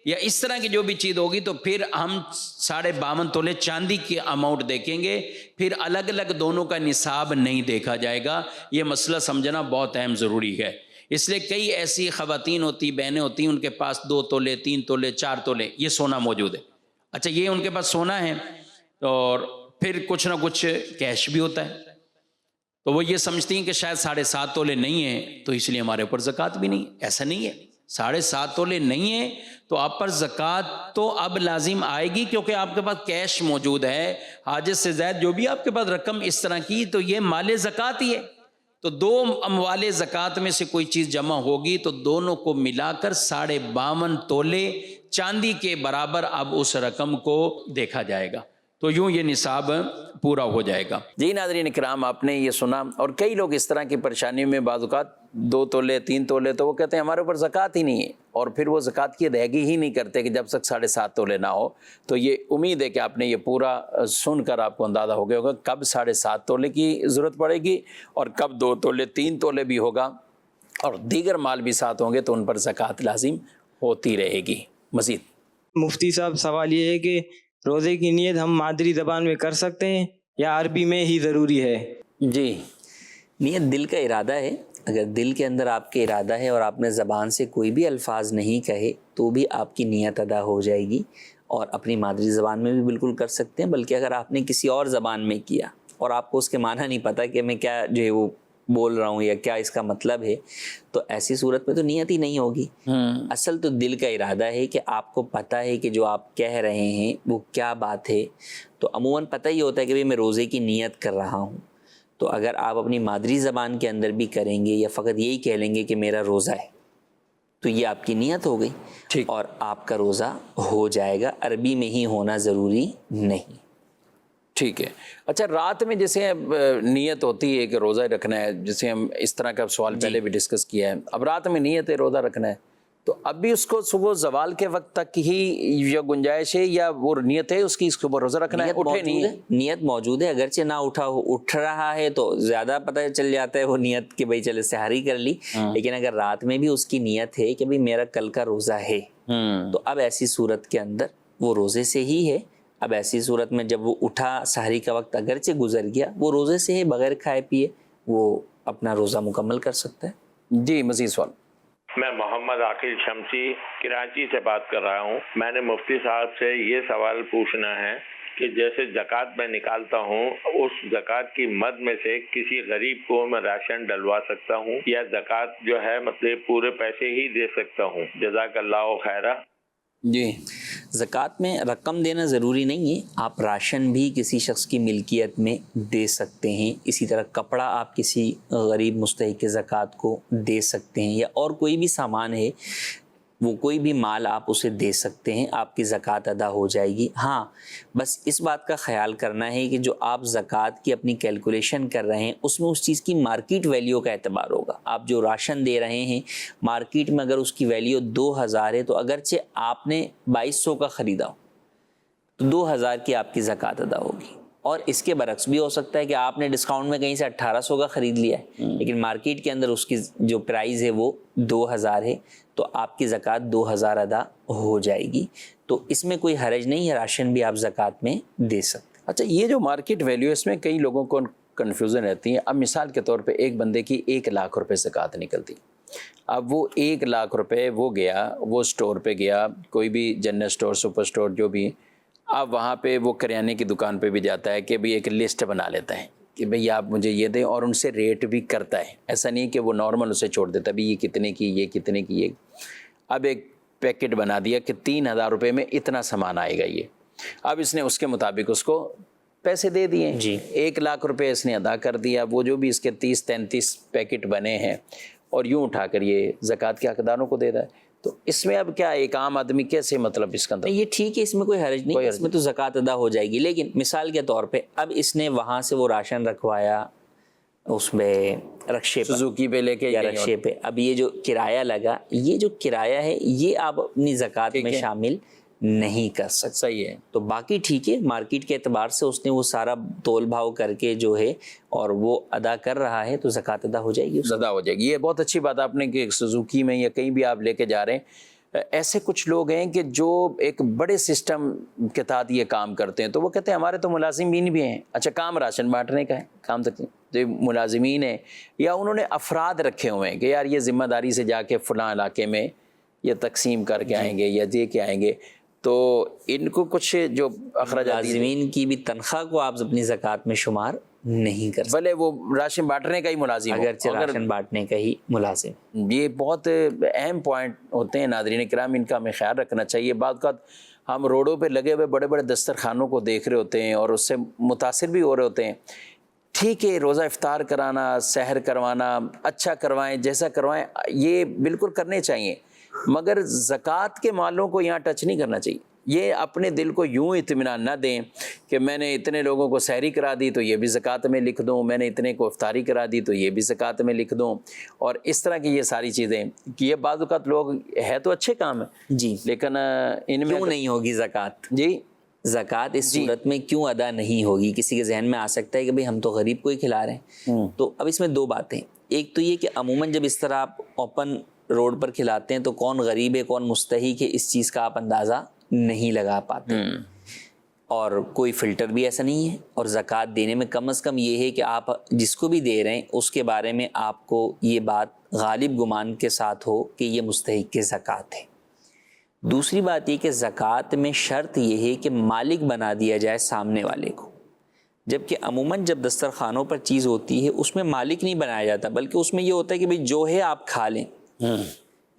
یا اس طرح کی جو بھی چیز ہوگی، تو پھر ہم 52.5 تولے چاندی کی اماؤنٹ دیکھیں گے. پھر الگ الگ دونوں کا نصاب نہیں دیکھا جائے گا. یہ مسئلہ سمجھنا بہت اہم ضروری ہے. اس لیے کئی ایسی خواتین ہوتی، بہنیں ہوتی، ان کے پاس 2 تولے 3 تولے 4 تولے یہ سونا موجود ہے. اچھا، یہ ان کے پاس سونا ہے اور پھر کچھ نہ کچھ کیش بھی ہوتا ہے، تو وہ یہ سمجھتی ہیں کہ شاید 7.5 تولے نہیں ہیں تو اس لیے ہمارے اوپر زکوٰۃ بھی نہیں. ایسا نہیں ہے. 7.5 تولے نہیں ہیں تو آپ پر زکوٰۃ تو اب لازم آئے گی، کیونکہ آپ کے پاس کیش موجود ہے. حاجت سے زائد جو بھی آپ کے پاس رقم اس طرح کی، تو یہ مال زکوٰۃ ہی ہے. تو 2 اموال زکوٰۃ میں سے کوئی چیز جمع ہوگی تو دونوں کو ملا کر 52.5 تولے چاندی کے برابر اب اس رقم کو دیکھا جائے گا. تو یوں یہ نصاب پورا ہو جائے گا. جی ناظرین کرام، آپ نے یہ سنا. اور کئی لوگ اس طرح کی پریشانیوں میں بعض اوقات 2 تولے 3 تولے تو وہ کہتے ہیں ہمارے اوپر زکوٰۃ ہی نہیں ہے، اور پھر وہ زکوٰۃ کی ادائیگی ہی نہیں کرتے کہ جب تک 7.5 تولے نہ ہو. تو یہ امید ہے کہ آپ نے یہ پورا سن کر آپ کو اندازہ ہو گیا ہوگا کب 7.5 تولے کی ضرورت پڑے گی اور کب 2 تولے 3 تولے بھی ہوگا، اور دیگر مال بھی ساتھ ہوں گے تو ان پر زکوٰۃ لازم ہوتی رہے گی. مزید مفتی صاحب، سوال یہ ہے کہ روزے کی نیت ہم مادری زبان میں کر سکتے ہیں یا عربی میں ہی ضروری ہے؟ جی، نیت دل کا ارادہ ہے. اگر دل کے اندر آپ کے ارادہ ہے اور آپ نے زبان سے کوئی بھی الفاظ نہیں کہے تو بھی آپ کی نیت ادا ہو جائے گی. اور اپنی مادری زبان میں بھی بالکل کر سکتے ہیں، بلکہ اگر آپ نے کسی اور زبان میں کیا اور آپ کو اس کے معنی نہیں پتہ کہ میں کیا جو ہے وہ بول رہا ہوں یا کیا اس کا مطلب ہے، تو ایسی صورت میں تو نیت ہی نہیں ہوگی۔ اصل تو دل کا ارادہ ہے کہ آپ کو پتہ ہے کہ جو آپ کہہ رہے ہیں وہ کیا بات ہے، تو عموماً پتہ ہی ہوتا ہے کہ میں روزے کی نیت کر رہا ہوں۔ تو اگر آپ اپنی مادری زبان کے اندر بھی کریں گے یا فقط یہی کہہ لیں گے کہ میرا روزہ ہے، تو یہ آپ کی نیت ہو گئی اور آپ کا روزہ ہو جائے گا، عربی میں ہی ہونا ضروری نہیں۔ ٹھیک ہے۔ اچھا، رات میں جیسے نیت ہوتی ہے کہ روزہ رکھنا ہے، جیسے ہم اس طرح کا سوال پہلے بھی ڈسکس کیا ہے، اب رات میں نیت ہے روزہ رکھنا ہے، تو اب بھی اس کو صبح زوال کے وقت تک ہی یہ گنجائش ہے یا وہ نیت ہے اس کی اس کے اوپر روزہ رکھنا ہے؟ اٹھے نہیں ہے، نیت موجود ہے، اگرچہ نہ اٹھ رہا ہے تو زیادہ پتہ چل جاتا ہے وہ نیت کہ بھائی چلے سحری کر لی، لیکن اگر رات میں بھی اس کی نیت ہے کہ بھائی میرا کل کا روزہ ہے، تو اب ایسی صورت کے اندر وہ روزے سے ہی ہے۔ اب ایسی صورت میں جب وہ اٹھا، سحری کا وقت اگرچہ گزر گیا، وہ روزے سے ہے، بغیر کھائے پیے وہ اپنا روزہ مکمل کر سکتا ہے۔ جی، مزید سوال۔ میں محمد عاقل شمسی کراچی سے بات کر رہا ہوں۔ میں نے مفتی صاحب سے یہ سوال پوچھنا ہے کہ جیسے زکوٰۃ میں نکالتا ہوں، اس زکوٰۃ کی مد میں سے کسی غریب کو میں راشن ڈلوا سکتا ہوں یا زکوٰۃ جو ہے مطلب پورے پیسے ہی دے سکتا ہوں؟ جزاک اللہ خیرہ۔ جی، زکوٰۃ میں رقم دینا ضروری نہیں ہے، آپ راشن بھی کسی شخص کی ملکیت میں دے سکتے ہیں، اسی طرح کپڑا آپ کسی غریب مستحق زکوٰۃ کو دے سکتے ہیں، یا اور کوئی بھی سامان ہے، وہ کوئی بھی مال آپ اسے دے سکتے ہیں، آپ کی زکوٰۃ ادا ہو جائے گی۔ ہاں، بس اس بات کا خیال کرنا ہے کہ جو آپ زکوٰۃ کی اپنی کیلکولیشن کر رہے ہیں اس میں اس چیز کی مارکیٹ ویلیو کا اعتبار ہوگا۔ آپ جو راشن دے رہے ہیں مارکیٹ میں اگر اس کی ویلیو 2000 ہے، تو اگرچہ آپ نے 2200 کا خریدا ہو تو 2000 کی آپ کی زکوٰۃ ادا ہوگی، اور اس کے برعکس بھی ہو سکتا ہے کہ آپ نے ڈسکاؤنٹ میں کہیں سے 1800 کا خرید لیا ہے، لیکن مارکیٹ کے اندر اس کی جو پرائز ہے وہ 2000 ہے، تو آپ کی زکوٰۃ 2000 ادا ہو جائے گی۔ تو اس میں کوئی حرج نہیں ہے، راشن بھی آپ زکوٰۃ میں دے سکتے ہیں۔ اچھا، یہ جو مارکیٹ ویلیو، اس میں کئی لوگوں کو کنفیوژن رہتی ہے۔ اب مثال کے طور پہ ایک بندے کی 1 لاکھ روپے زکوٰۃ نکلتی، اب وہ 1 لاکھ روپے وہ گیا، وہ اسٹور پہ گیا، کوئی بھی جنرل اسٹور، سپر اسٹور جو بھی، اب وہاں پہ وہ کریانے کی دکان پہ بھی جاتا ہے کہ بھئی ایک لسٹ بنا لیتا ہے کہ بھئی آپ مجھے یہ دیں، اور ان سے ریٹ بھی کرتا ہے، ایسا نہیں کہ وہ نارمل اسے چھوڑ دیتا بھی یہ کتنے کی، یہ کتنے کی، یہ اب ایک پیکٹ بنا دیا کہ 3000 روپے میں اتنا سامان آئے گا یہ، اب اس نے اس کے مطابق اس کو پیسے دے دیے، 1 لاکھ روپے اس نے ادا کر دیا، وہ جو بھی اس کے 30-33 پیکٹ بنے ہیں، اور یوں اٹھا کر یہ زکوٰۃ کے حقداروں کو دے رہا ہے۔ تو اس میں اب کیا ایک عام آدمی کیسے مطلب اس کا اندر؟ یہ ٹھیک ہے، اس میں کوئی حرج نہیں، اس میں تو زکوٰۃ ادا ہو جائے گی، لیکن مثال کے طور پہ اب اس نے وہاں سے وہ راشن رکھوایا اس میں رکشے پہ، سوزوکی پہ لے کے یا رکشے پہ، اب یہ جو کرایہ لگا، یہ جو کرایہ ہے یہ آپ اپنی زکوٰۃ میں شامل نہیں کر سکتے۔ صحیح ہے، تو باقی ٹھیک ہے، مارکیٹ کے اعتبار سے اس نے وہ سارا تول بھاؤ کر کے جو ہے اور وہ ادا کر رہا ہے، تو زکوٰۃ ادا ہو جائے گی، ادا ہو جائے گی۔ یہ بہت اچھی بات آپ نے کہ سوزوکی میں یا کہیں بھی آپ لے کے جا رہے ہیں، ایسے کچھ لوگ ہیں کہ جو ایک بڑے سسٹم کے تحت یہ کام کرتے ہیں، تو وہ کہتے ہیں ہمارے تو ملازمین بھی ہیں، اچھا کام راشن بانٹنے کا ہے، کام تک جو ملازمین ہیں یا انہوں نے افراد رکھے ہوئے ہیں کہ یار یہ ذمہ داری سے جا کے فلاں علاقے میں یہ تقسیم کر کے آئیں گے یا دے کے آئیں گے، تو ان کو کچھ جو اخراجات، ملازمین کی بھی تنخواہ کو آپ اپنی زکوٰۃ میں شمار نہیں کر سکتے، بھلے وہ راشن بانٹنے کا ہی ملازم ہو، اگرچہ راشن بانٹنے کا ہی ملازم۔ یہ بہت اہم پوائنٹ ہوتے ہیں ناظرین کرام، ان کا ہمیں خیال رکھنا چاہیے۔ بعض اوقات ہم روڈوں پہ لگے ہوئے بڑے بڑے دسترخوانوں کو دیکھ رہے ہوتے ہیں اور اس سے متاثر بھی ہو رہے ہوتے ہیں۔ ٹھیک ہے، روزہ افطار کرانا، سحر کروانا، اچھا کروائیں، جیسا کروائیں، یہ بالکل کرنے چاہیے، مگر زکوٰۃ کے مالوں کو یہاں ٹچ نہیں کرنا چاہیے۔ یہ اپنے دل کو یوں اطمینان نہ دیں کہ میں نے اتنے لوگوں کو سحری کرا دی تو یہ بھی زکوٰۃ میں لکھ دوں، میں نے اتنے کو افطاری کرا دی تو یہ بھی زکوٰۃ میں لکھ دوں، اور اس طرح کی یہ ساری چیزیں کہ یہ بعض اوقات لوگ ہے تو اچھے کام ہیں جی، لیکن ان میں کیوں نہیں ہوگی زکوٰۃ؟ جی، زکوٰۃ اس صورت میں کیوں ادا نہیں ہوگی؟ کسی کے ذہن میں آ سکتا ہے کہ بھئی ہم تو غریب کو ہی کھلا رہے ہیں۔ تو اب اس میں 2 باتیں، ایک تو یہ کہ عموماً جب اس طرح آپ اوپن روڈ پر کھلاتے ہیں تو کون غریب ہے کون مستحق ہے اس چیز کا آپ اندازہ نہیں لگا پاتے، اور کوئی فلٹر بھی ایسا نہیں ہے، اور زکوٰۃ دینے میں کم از کم یہ ہے کہ آپ جس کو بھی دے رہے ہیں اس کے بارے میں آپ کو یہ بات غالب گمان کے ساتھ ہو کہ یہ مستحق کی زکوٰۃ ہے۔ دوسری بات یہ کہ زکوٰۃ میں شرط یہ ہے کہ مالک بنا دیا جائے سامنے والے کو۔ جبکہ عموماً جب دسترخوانوں پر چیز ہوتی ہے اس میں مالک نہیں بنایا جاتا، بلکہ اس میں یہ ہوتا ہے کہ بھئی جو ہے آپ کھا لیں،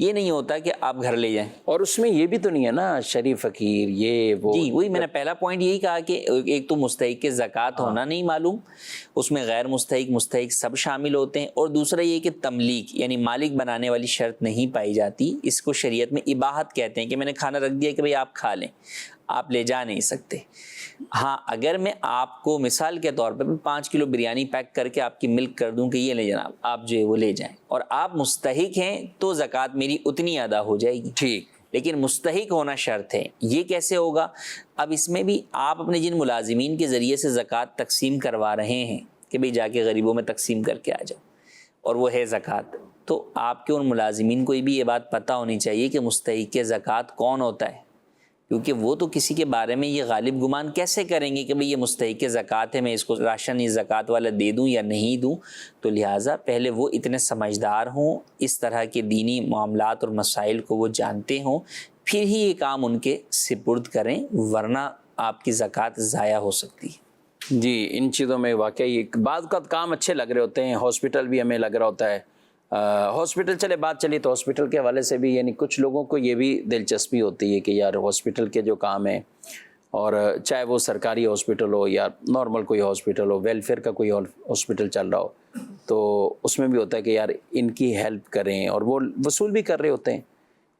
یہ نہیں ہوتا کہ آپ گھر لے جائیں. اور اس میں یہ بھی تو نہیں ہے نا شریف فقیر یہ وہ. جی وہی میں نے پہلا پوائنٹ یہی کہا کہ ایک تو مستحق زکوٰۃ ہونا نہیں معلوم، اس میں غیر مستحق مستحق سب شامل ہوتے ہیں، اور دوسرا یہ کہ تملیک یعنی مالک بنانے والی شرط نہیں پائی جاتی. اس کو شریعت میں اباحت کہتے ہیں کہ میں نے کھانا رکھ دیا کہ بھئی آپ کھا لیں، آپ لے جا نہیں سکتے. ہاں اگر میں آپ کو مثال کے طور پر 5 کلو بریانی پیک کر کے آپ کی ملک کر دوں کہ یہ لے جناب آپ جو ہے وہ لے جائیں، اور آپ مستحق ہیں تو زکوٰۃ میری اتنی ادا ہو جائے گی. ٹھیک، لیکن مستحق ہونا شرط ہے. یہ کیسے ہوگا؟ اب اس میں بھی آپ اپنے جن ملازمین کے ذریعے سے زکوٰۃ تقسیم کروا رہے ہیں کہ بھئی جا کے غریبوں میں تقسیم کر کے آ جاؤ، اور وہ ہے زکوٰۃ، تو آپ کے ان ملازمین کو بھی یہ بات پتہ ہونی چاہیے کہ مستحق زکوٰۃ کون ہوتا ہے، کیونکہ وہ تو کسی کے بارے میں یہ غالب گمان کیسے کریں گے کہ بھئی یہ مستحق زکوٰۃ ہے، میں اس کو راشن یہ زکوٰۃ والا دے دوں یا نہیں دوں. تو لہٰذا پہلے وہ اتنے سمجھدار ہوں، اس طرح کے دینی معاملات اور مسائل کو وہ جانتے ہوں، پھر ہی یہ کام ان کے سپرد کریں، ورنہ آپ کی زکوٰۃ ضائع ہو سکتی ہے. جی ان چیزوں میں واقعی بعض کا کام اچھے لگ رہے ہوتے ہیں. ہاسپٹل بھی ہمیں لگ رہا ہوتا ہے، ہاسپٹل چلے بات چلی تو ہاسپٹل کے حوالے سے بھی یعنی کچھ لوگوں کو یہ بھی دلچسپی ہوتی ہے کہ یار ہاسپٹل کے جو کام ہیں، اور چاہے وہ سرکاری ہاسپٹل ہو یا نارمل کوئی ہاسپٹل ہو، ویلفیئر کا کوئی ہاسپٹل چل رہا ہو، تو اس میں بھی ہوتا ہے کہ یار ان کی ہیلپ کریں، اور وہ وصول بھی کر رہے ہوتے ہیں.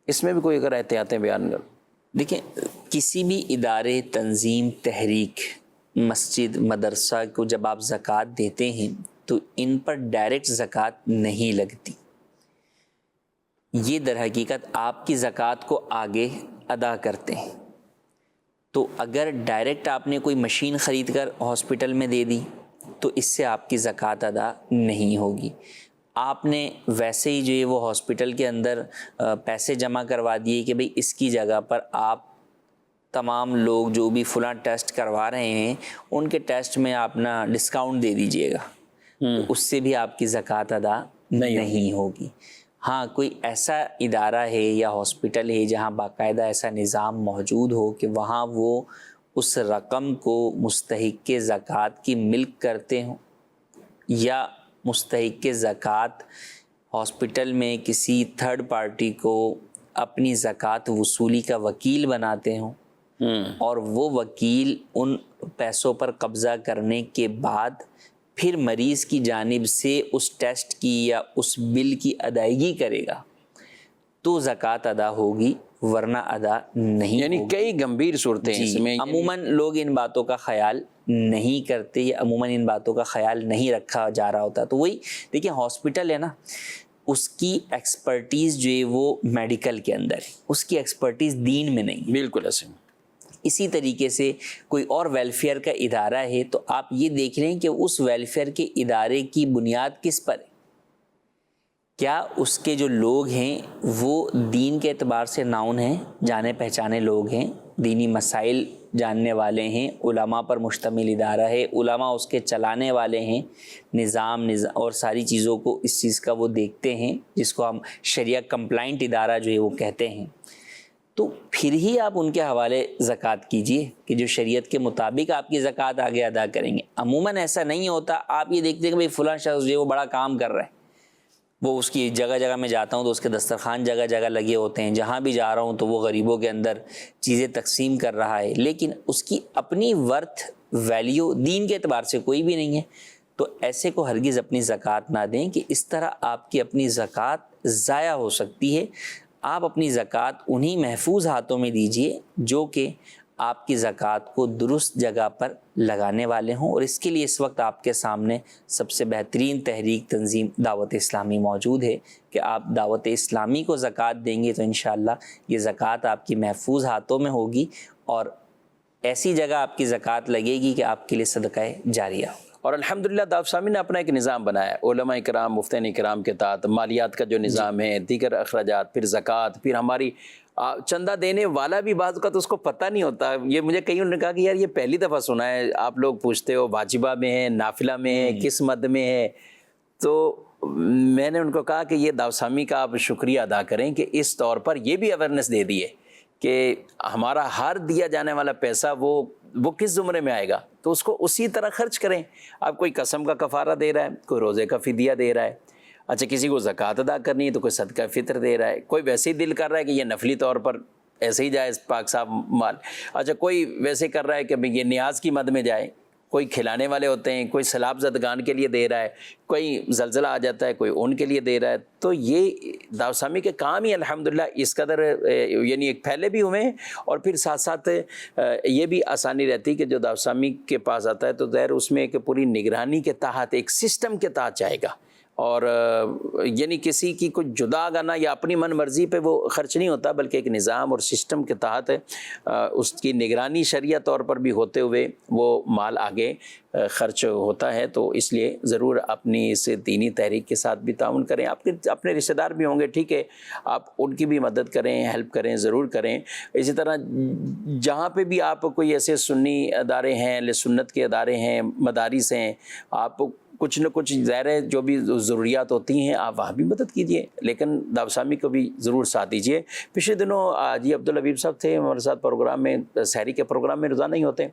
اس میں بھی کوئی اگر احتیاطیں بیان کر. دیکھیں کسی بھی ادارے، تنظیم، تحریک، مسجد، مدرسہ کو جب آپ زکوٰۃ دیتے ہیں تو ان پر ڈائریکٹ زکوٰۃ نہیں لگتی. یہ در حقیقت آپ کی زکوٰۃ کو آگے ادا کرتے ہیں. تو اگر ڈائریکٹ آپ نے کوئی مشین خرید کر ہاسپٹل میں دے دی تو اس سے آپ کی زکوٰۃ ادا نہیں ہوگی. آپ نے ویسے ہی جو ہے وہ ہاسپٹل کے اندر پیسے جمع کروا دیے کہ بھئی اس کی جگہ پر آپ تمام لوگ جو بھی فلاں ٹیسٹ کروا رہے ہیں ان کے ٹیسٹ میں آپ نا ڈسکاؤنٹ دے دیجئے گا، اس سے بھی آپ کی زکوٰۃ ادا نہیں ہوگی. ہاں کوئی ایسا ادارہ ہے یا ہاسپٹل ہے جہاں باقاعدہ ایسا نظام موجود ہو کہ وہاں وہ اس رقم کو مستحق کے زکوٰۃ کی ملک کرتے ہوں، یا مستحق کے زکوٰۃ ہاسپٹل میں کسی تھرڈ پارٹی کو اپنی زکوٰۃ وصولی کا وکیل بناتے ہوں، اور وہ وکیل ان پیسوں پر قبضہ کرنے کے بعد پھر مریض کی جانب سے اس ٹیسٹ کی یا اس بل کی ادائیگی کرے گا تو زکوٰۃ ادا ہوگی، ورنہ ادا نہیں یعنی ہوگی. کئی گمبھیر صورتیں اس میں. عموماً لوگ ان باتوں کا خیال نہیں کرتے، یا عموماً ان باتوں کا خیال نہیں رکھا جا رہا ہوتا. تو وہی دیکھیں ہاسپٹل ہے نا، اس کی ایکسپرٹیز جو ہے وہ میڈیکل کے اندر ہے، اس کی ایکسپرٹیز دین میں نہیں. بالکل ایسے. اسی طریقے سے کوئی اور ویلفیئر کا ادارہ ہے تو آپ یہ دیکھ لیں کہ اس ویلفیئر کے ادارے کی بنیاد کس پر ہے. کیا اس کے جو لوگ ہیں وہ دین کے اعتبار سے ناؤن ہیں، جانے پہچانے لوگ ہیں، دینی مسائل جاننے والے ہیں، علماء پر مشتمل ادارہ ہے، علماء اس کے چلانے والے ہیں، نظام اور ساری چیزوں کو اس چیز کا وہ دیکھتے ہیں، جس کو ہم شریعہ کمپلائنٹ ادارہ جو ہے وہ کہتے ہیں. تو پھر ہی آپ ان کے حوالے زکوٰۃ کیجئے کہ جو شریعت کے مطابق آپ کی زکوٰۃ آگے ادا کریں گے. عموماً ایسا نہیں ہوتا. آپ یہ دیکھتے ہیں کہ بھئی فلاں شخص جو ہے وہ بڑا کام کر رہا ہے، وہ اس کی جگہ جگہ میں جاتا ہوں تو اس کے دسترخوان جگہ جگہ لگے ہوتے ہیں، جہاں بھی جا رہا ہوں تو وہ غریبوں کے اندر چیزیں تقسیم کر رہا ہے، لیکن اس کی اپنی ورتھ ویلیو دین کے اعتبار سے کوئی بھی نہیں ہے. تو ایسے کو ہرگز اپنی زکوٰۃ نہ دیں کہ اس طرح آپ کی اپنی زکوٰۃ ضائع ہو سکتی ہے. آپ اپنی زکوٰۃ انہی محفوظ ہاتھوں میں دیجئے جو کہ آپ کی زکوٰۃ کو درست جگہ پر لگانے والے ہوں. اور اس کے لیے اس وقت آپ کے سامنے سب سے بہترین تحریک تنظیم دعوت اسلامی موجود ہے کہ آپ دعوت اسلامی کو زکوٰۃ دیں گے تو انشاءاللہ یہ زکوٰۃ آپ کی محفوظ ہاتھوں میں ہوگی، اور ایسی جگہ آپ کی زکوٰۃ لگے گی کہ آپ کے لیے صدقہ جاریہ ہوگا. اور الحمدللہ دعوت اسلامی نے اپنا ایک نظام بنایا ہے، علماء کرام، مفتین کرام کے تحت مالیات کا جو نظام ہے، دیگر اخراجات، پھر زکوٰۃ، پھر ہماری چندہ دینے والا بھی بعض کا تو اس کو پتہ نہیں ہوتا. یہ مجھے کئیوں نے کہا کہ یار یہ پہلی دفعہ سنا ہے، آپ لوگ پوچھتے ہو واجبہ میں ہے، نافلہ میں ہے، کس مد میں ہے. تو میں نے ان کو کہا کہ یہ دعوت اسلامی کا آپ شکریہ ادا کریں کہ اس طور پر یہ بھی اویئرنیس دے دی ہے کہ ہمارا ہر دیا جانے والا پیسہ وہ وہ کس زمرے میں آئے گا، تو اس کو اسی طرح خرچ کریں. آپ کوئی قسم کا کفارہ دے رہا ہے، کوئی روزے کا فدیہ دے رہا ہے، اچھا کسی کو زکوٰۃ ادا کرنی ہے تو کوئی صدقہ فطر دے رہا ہے، کوئی ویسے ہی دل کر رہا ہے کہ یہ نفلی طور پر ایسے ہی جائے پاک صاف مال، اچھا کوئی ویسے کر رہا ہے کہ یہ نیاز کی مد میں جائے، کوئی کھلانے والے ہوتے ہیں، کوئی سیلاب زدگان کے لیے دے رہا ہے، کوئی زلزلہ آ جاتا ہے کوئی ان کے لیے دے رہا ہے. تو یہ دعوت اسلامی کے کام ہی الحمدللہ اس قدر یعنی ایک پھیلے بھی ہوئے ہیں، اور پھر ساتھ ساتھ یہ بھی آسانی رہتی کہ جو دعوت اسلامی کے پاس آتا ہے تو ظاہر اس میں ایک پوری نگرانی کے تحت ایک سسٹم کے تحت جائے گا، اور یعنی کسی کی کوئی جدا گانا یا اپنی من مرضی پہ وہ خرچ نہیں ہوتا، بلکہ ایک نظام اور سسٹم کے تحت اس کی نگرانی شرعیہ طور پر بھی ہوتے ہوئے وہ مال آگے خرچ ہوتا ہے. تو اس لیے ضرور اپنی اس دینی تحریک کے ساتھ بھی تعاون کریں. آپ کے اپنے رشتہ دار بھی ہوں گے، ٹھیک ہے، آپ ان کی بھی مدد کریں، ہیلپ کریں، ضرور کریں. اسی طرح جہاں پہ بھی آپ کوئی ایسے سنی ادارے ہیں، اہل سنت کے ادارے ہیں، مدارس ہیں، آپ کچھ نہ کچھ ظاہر ہے جو بھی ضروریات ہوتی ہیں آپ وہاں بھی مدد کیجیے، لیکن دعوت اسلامی کو بھی ضرور ساتھ دیجیے. پچھلے دنوں جی عبدالحبیب صاحب تھے ہمارے ساتھ پروگرام میں، سحری کے پروگرام میں روزانہ ہی ہوتے ہیں،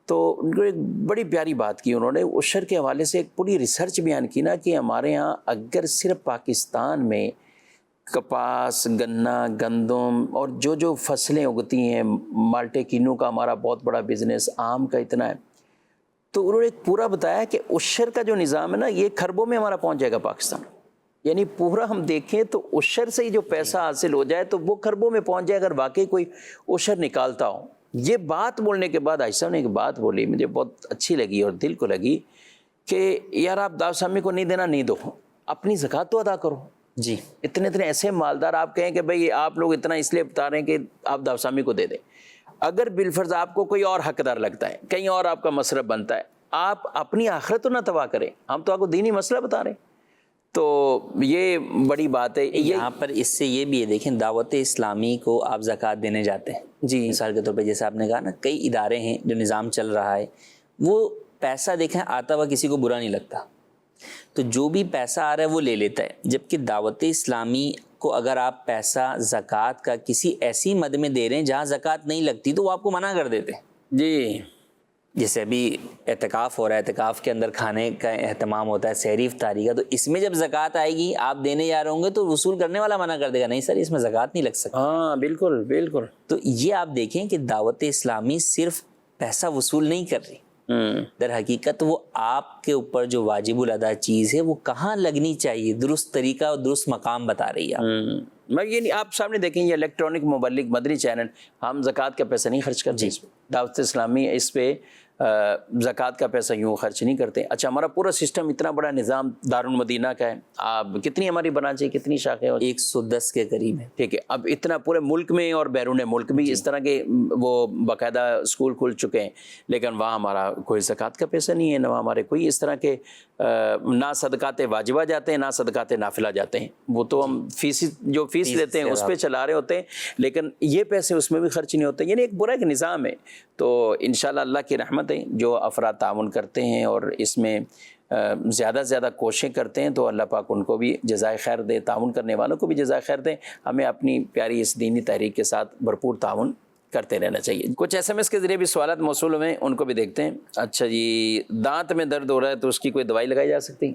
تو ان کو ایک بڑی پیاری بات کی انہوں نے، عشر کے حوالے سے ایک پوری ریسرچ بیان کی نا کہ ہمارے ہاں اگر صرف پاکستان میں کپاس، گنا، گندم اور جو فصلیں اگتی ہیں، مالٹے کینو کا ہمارا بہت بڑا بزنس، آم کا اتنا ہے، تو انہوں نے ایک پورا بتایا کہ عشر کا جو نظام ہے نا یہ خربوں میں ہمارا پہنچ جائے گا پاکستان. یعنی پورا ہم دیکھیں تو عشر سے ہی جو پیسہ حاصل ہو جائے تو وہ خربوں میں پہنچ جائے اگر واقعی کوئی عشر نکالتا ہو. یہ بات بولنے کے بعد عائشہ نے ایک بات بولی مجھے بہت اچھی لگی اور دل کو لگی کہ یار آپ دعوت اسلامی کو نہیں دینا نہیں دو، اپنی زکوٰۃ تو ادا کرو. جی اتنے ایسے مالدار آپ کہیں کہ بھئی آپ لوگ اتنا اس لیے بتا رہے ہیں کہ آپ دعوت اسلامی کو دے دیں. اگر بالفرض آپ کو کوئی اور حقدار لگتا ہے، کہیں اور آپ کا مصرف بنتا ہے، آپ اپنی آخرت تو نہ تباہ کریں، ہم تو آپ کو دینی مسئلہ بتا رہے ہیں. تو یہ بڑی بات ہے. یہاں پر اس سے یہ بھی ہے، دیکھیں دعوت اسلامی کو آپ زکوٰۃ دینے جاتے ہیں جی، مثال کے طور پہ جیسے آپ نے کہا نا کئی ادارے ہیں جو نظام چل رہا ہے، وہ پیسہ دیکھیں آتا ہوا کسی کو برا نہیں لگتا، تو جو بھی پیسہ آ رہا ہے وہ لے لیتا ہے. جبکہ دعوت اسلامی کو اگر آپ پیسہ زکوٰۃ کا کسی ایسی مد میں دے رہے ہیں جہاں زکوٰۃ نہیں لگتی تو وہ آپ کو منع کر دیتے ہیں. جی جیسے ابھی اعتکاف ہو رہا ہے، اعتکاف کے اندر کھانے کا اہتمام ہوتا ہے، سحری افطاری کا، تو اس میں جب زکوٰۃ آئے گی آپ دینے جا رہے ہوں گے تو وصول کرنے والا منع کر دے گا، نہیں سر اس میں زکوٰۃ نہیں لگ سکتی. ہاں بالکل بالکل. تو یہ آپ دیکھیں کہ دعوت اسلامی صرف پیسہ وصول نہیں کر رہی، در حقیقت وہ آپ کے اوپر جو واجب الادا چیز ہے وہ کہاں لگنی چاہیے، درست طریقہ اور درست مقام بتا رہی ہے. میں یہ آپ سامنے دیکھیں یہ الیکٹرانک مبلغ مدنی چینل، ہم زکوٰۃ کا پیسہ نہیں خرچ کرتے. دعوت اسلامی اس پہ زکوٰۃ کا پیسہ یوں خرچ نہیں کرتے. اچھا ہمارا پورا سسٹم اتنا بڑا نظام دارالمدینہ کا ہے، آپ کتنی ہماری برانچیں کتنی شاخیں؟ 110 کے قریب ہے. ٹھیک ہے، اب اتنا پورے ملک میں اور بیرون ملک بھی اس طرح کے وہ باقاعدہ اسکول کھل چکے ہیں، لیکن وہاں ہمارا کوئی زکوٰۃ کا پیسہ نہیں ہے، نہ ہمارے کوئی اس طرح کے نہ صدقات واجبہ جاتے ہیں نہ صدقات نافلہ جاتے ہیں. وہ تو ہم فیس لیتے ہیں اس پہ چلا رہے ہوتے ہیں، لیکن یہ پیسے اس میں بھی خرچ نہیں ہوتے. یعنی ایک برا ایک نظام ہے. تو انشاءاللہ اللہ کی رحمت ہے، جو افراد تعاون کرتے ہیں اور اس میں زیادہ سے زیادہ کوششیں کرتے ہیں تو اللہ پاک ان کو بھی جزائے خیر دے، تعاون کرنے والوں کو بھی جزائے خیر دے. ہمیں اپنی پیاری اس دینی تحریک کے ساتھ بھرپور تعاون کرتے رہنا چاہیے. کچھ SMS کے ذریعے بھی سوالات موصول ہوئے ہیں، ان کو بھی دیکھتے ہیں. اچھا جی، دانت میں درد ہو رہا ہے تو اس کی کوئی دوائی لگائی جا سکتی؟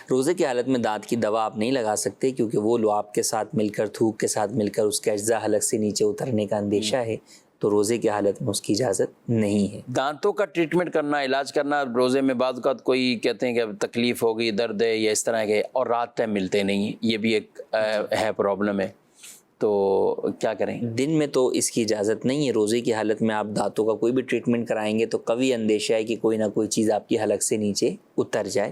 روزے کی حالت میں دانت کی دوا آپ نہیں لگا سکتے، کیونکہ وہ لعاب کے ساتھ مل کر، تھوک کے ساتھ مل کر اس کے اجزاء حلق سے نیچے اترنے کا اندیشہ ہے، تو روزے کی حالت میں اس کی اجازت نہیں ہے. دانتوں کا ٹریٹمنٹ کرنا، علاج کرنا روزے میں بعض اوقات کوئی کہتے ہیں کہ تکلیف ہوگی، درد ہے یا اس طرح کے، اور رات ٹائم ملتے نہیں، یہ بھی ایک ہے پرابلم ہے، تو کیا کریں؟ دن میں تو اس کی اجازت نہیں ہے. روزے کی حالت میں آپ دانتوں کا کوئی بھی ٹریٹمنٹ کرائیں گے تو قوی اندیشہ ہے کہ کوئی نہ کوئی چیز آپ کی حلق سے نیچے اتر جائے،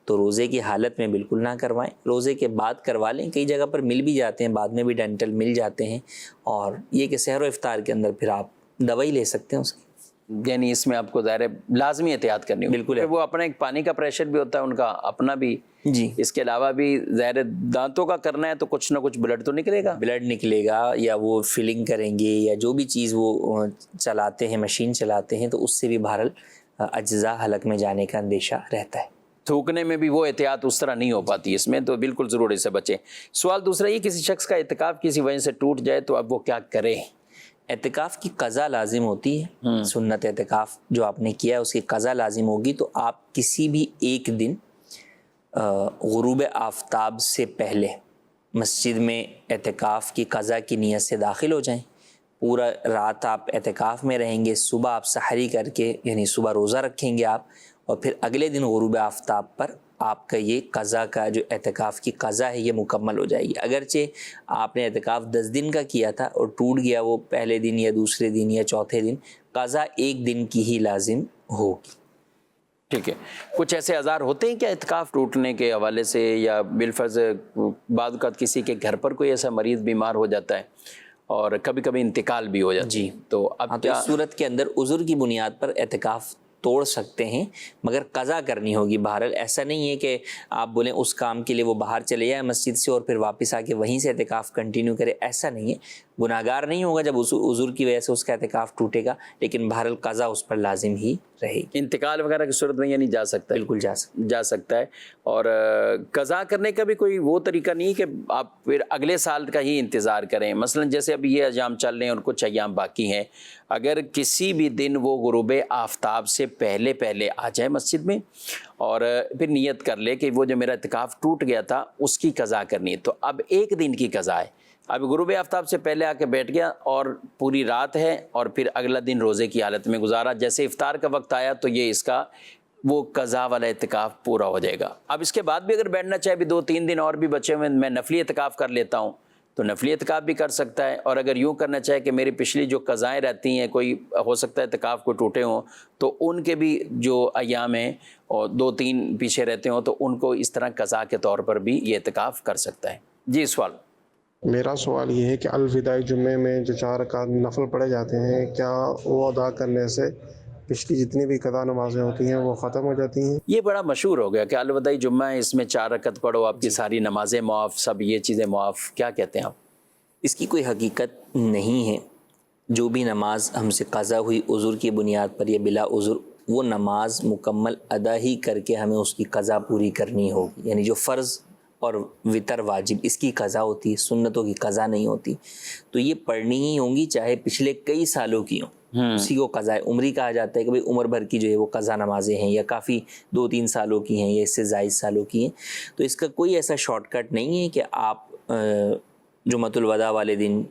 تو روزے کی حالت میں بالکل نہ کروائیں. روزے کے بعد کروا لیں، کئی جگہ پر مل بھی جاتے ہیں، بعد میں بھی ڈینٹل مل جاتے ہیں، اور یہ کہ سحر و افطار کے اندر پھر آپ دوائی لے سکتے ہیں اس کی. یعنی اس میں آپ کو ظاہر لازمی احتیاط کرنی ہوگی. بالکل. وہ اپنا ایک پانی کا پریشر بھی ہوتا ہے ان کا اپنا بھی جی. اس کے علاوہ بھی ظاہر دانتوں کا کرنا ہے تو کچھ نہ کچھ بلڈ تو نکلے گا، بلڈ نکلے گا، یا وہ فلنگ کریں گے یا جو بھی چیز وہ چلاتے ہیں، مشین چلاتے ہیں، تو اس سے بھی بہرحال اجزاء حلق میں جانے کا اندیشہ رہتا ہے. تھوکنے میں بھی وہ احتیاط اس طرح نہیں ہو پاتی اس میں، تو بالکل ضروری سے بچیں. سوال دوسرا یہ، کسی شخص کا اعتکاف کسی وجہ سے ٹوٹ جائے تو اب وہ کیا کرے؟ اعتکاف کی قضا لازم ہوتی ہے، سنت اعتکاف جو آپ نے کیا اس کی قضا لازم ہوگی، تو آپ کسی بھی ایک دن غروب آفتاب سے پہلے مسجد میں اعتکاف کی قضا کی نیت سے داخل ہو جائیں، پورا رات آپ اعتکاف میں رہیں گے، صبح آپ سحری کر کے یعنی صبح روزہ رکھیں گے آپ، اور پھر اگلے دن غروب آفتاب پر آپ کا یہ قضا کا جو اعتکاف کی قضا ہے یہ مکمل ہو جائے گی۔ اگرچہ آپ نے اعتکاف 10 دن کا کیا تھا اور ٹوٹ گیا وہ پہلے دن یا دوسرے دن یا چوتھے دن، قضا ایک دن کی ہی لازم ہوگی۔ ٹھیک ہے، کچھ ایسے آزار ہوتے ہیں کہ اعتکاف ٹوٹنے کے حوالے سے، یا بالفرض بعض اوقات کسی کے گھر پر کوئی ایسا مریض بیمار ہو جاتا ہے اور کبھی کبھی انتقال بھی ہو جاتا ہے، جی تو اب تو اس صورت کے اندر عذر کی بنیاد پر اعتکاف توڑ سکتے ہیں، مگر قضا کرنی ہوگی۔ بہرحال ایسا نہیں ہے کہ آپ بولیں اس کام کے لیے وہ باہر چلے جائیں مسجد سے اور پھر واپس آ کے وہیں سے اعتکاف کنٹینیو کرے، ایسا نہیں ہے۔ گناہگار نہیں ہوگا جب اس عذر کی وجہ سے اس کا اعتکاف ٹوٹے گا، لیکن بہرحال قضا اس پر لازم ہی رہے گی۔ انتقال وغیرہ کی صورت میں یعنی جا سکتا ہے، بالکل جا سکتا ہے۔ اور قضا کرنے کا بھی کوئی وہ طریقہ نہیں کہ آپ پھر اگلے سال کا ہی انتظار کریں، مثلا جیسے ابھی یہ ایام چل رہے ہیں اور کچھ ایام باقی ہیں، اگر کسی بھی دن وہ غروب آفتاب سے پہلے آ جائے مسجد میں اور پھر نیت کر لے کہ وہ جو میرا اعتکاف ٹوٹ گیا تھا اس کی قضا کرنی ہے، تو اب ایک دن کی قضا ہے۔ اب غروب آفتاب سے پہلے آ کے بیٹھ گیا اور پوری رات ہے اور پھر اگلا دن روزے کی حالت میں گزارا، جیسے افطار کا وقت آیا تو یہ اس کا وہ قضا والا اعتکاف پورا ہو جائے گا۔ اب اس کے بعد بھی اگر بیٹھنا چاہے بھی 2-3 دن اور بھی بچے ہوئے میں نفلی اعتکاف کر لیتا ہوں تو نفلی اعتکاف بھی کر سکتا ہے، اور اگر یوں کرنا چاہے کہ میری پچھلی جو قضائیں رہتی ہیں، کوئی ہو سکتا ہے اعتکاف کو ٹوٹے ہوں تو ان کے بھی جو ایام ہیں اور 2-3 پیچھے رہتے ہوں تو ان کو اس طرح قضا کے طور پر بھی یہ اعتکاف کر سکتا ہے۔ جی سوال۔ میرا سوال یہ ہے کہ الوداعی جمعے میں جو 4 رکعت نفل پڑھے جاتے ہیں، کیا وہ ادا کرنے سے پچھلی جتنی بھی قضا نمازیں ہوتی ہیں وہ ختم ہو جاتی ہیں؟ یہ بڑا مشہور ہو گیا کہ الوداعی جمعہ ہے، اس میں 4 رکعت پڑھو، آپ کی ساری نمازیں معاف، سب یہ چیزیں معاف، کیا کہتے ہیں آپ؟ اس کی کوئی حقیقت نہیں ہے۔ جو بھی نماز ہم سے قضا ہوئی عذر کی بنیاد پر یا بلا عذر، وہ نماز مکمل ادا ہی کر کے ہمیں اس کی قضا پوری کرنی ہوگی، یعنی جو فرض اور وتر واجب اس کی قضا ہوتی ہے، سنتوں کی قضا نہیں ہوتی، تو یہ پڑھنی ہی ہوں گی چاہے پچھلے کئی سالوں کی ہوں۔ اسی کو قضا عمری کہا جاتا ہے کہ بھئی عمر بھر کی جو ہے وہ قضا نمازیں ہیں، یا کافی 2-3 سالوں کی ہیں یا اس سے زائد سالوں کی ہیں، تو اس کا کوئی ایسا شارٹ کٹ نہیں ہے کہ آپ جمعۃ الوداع والے دن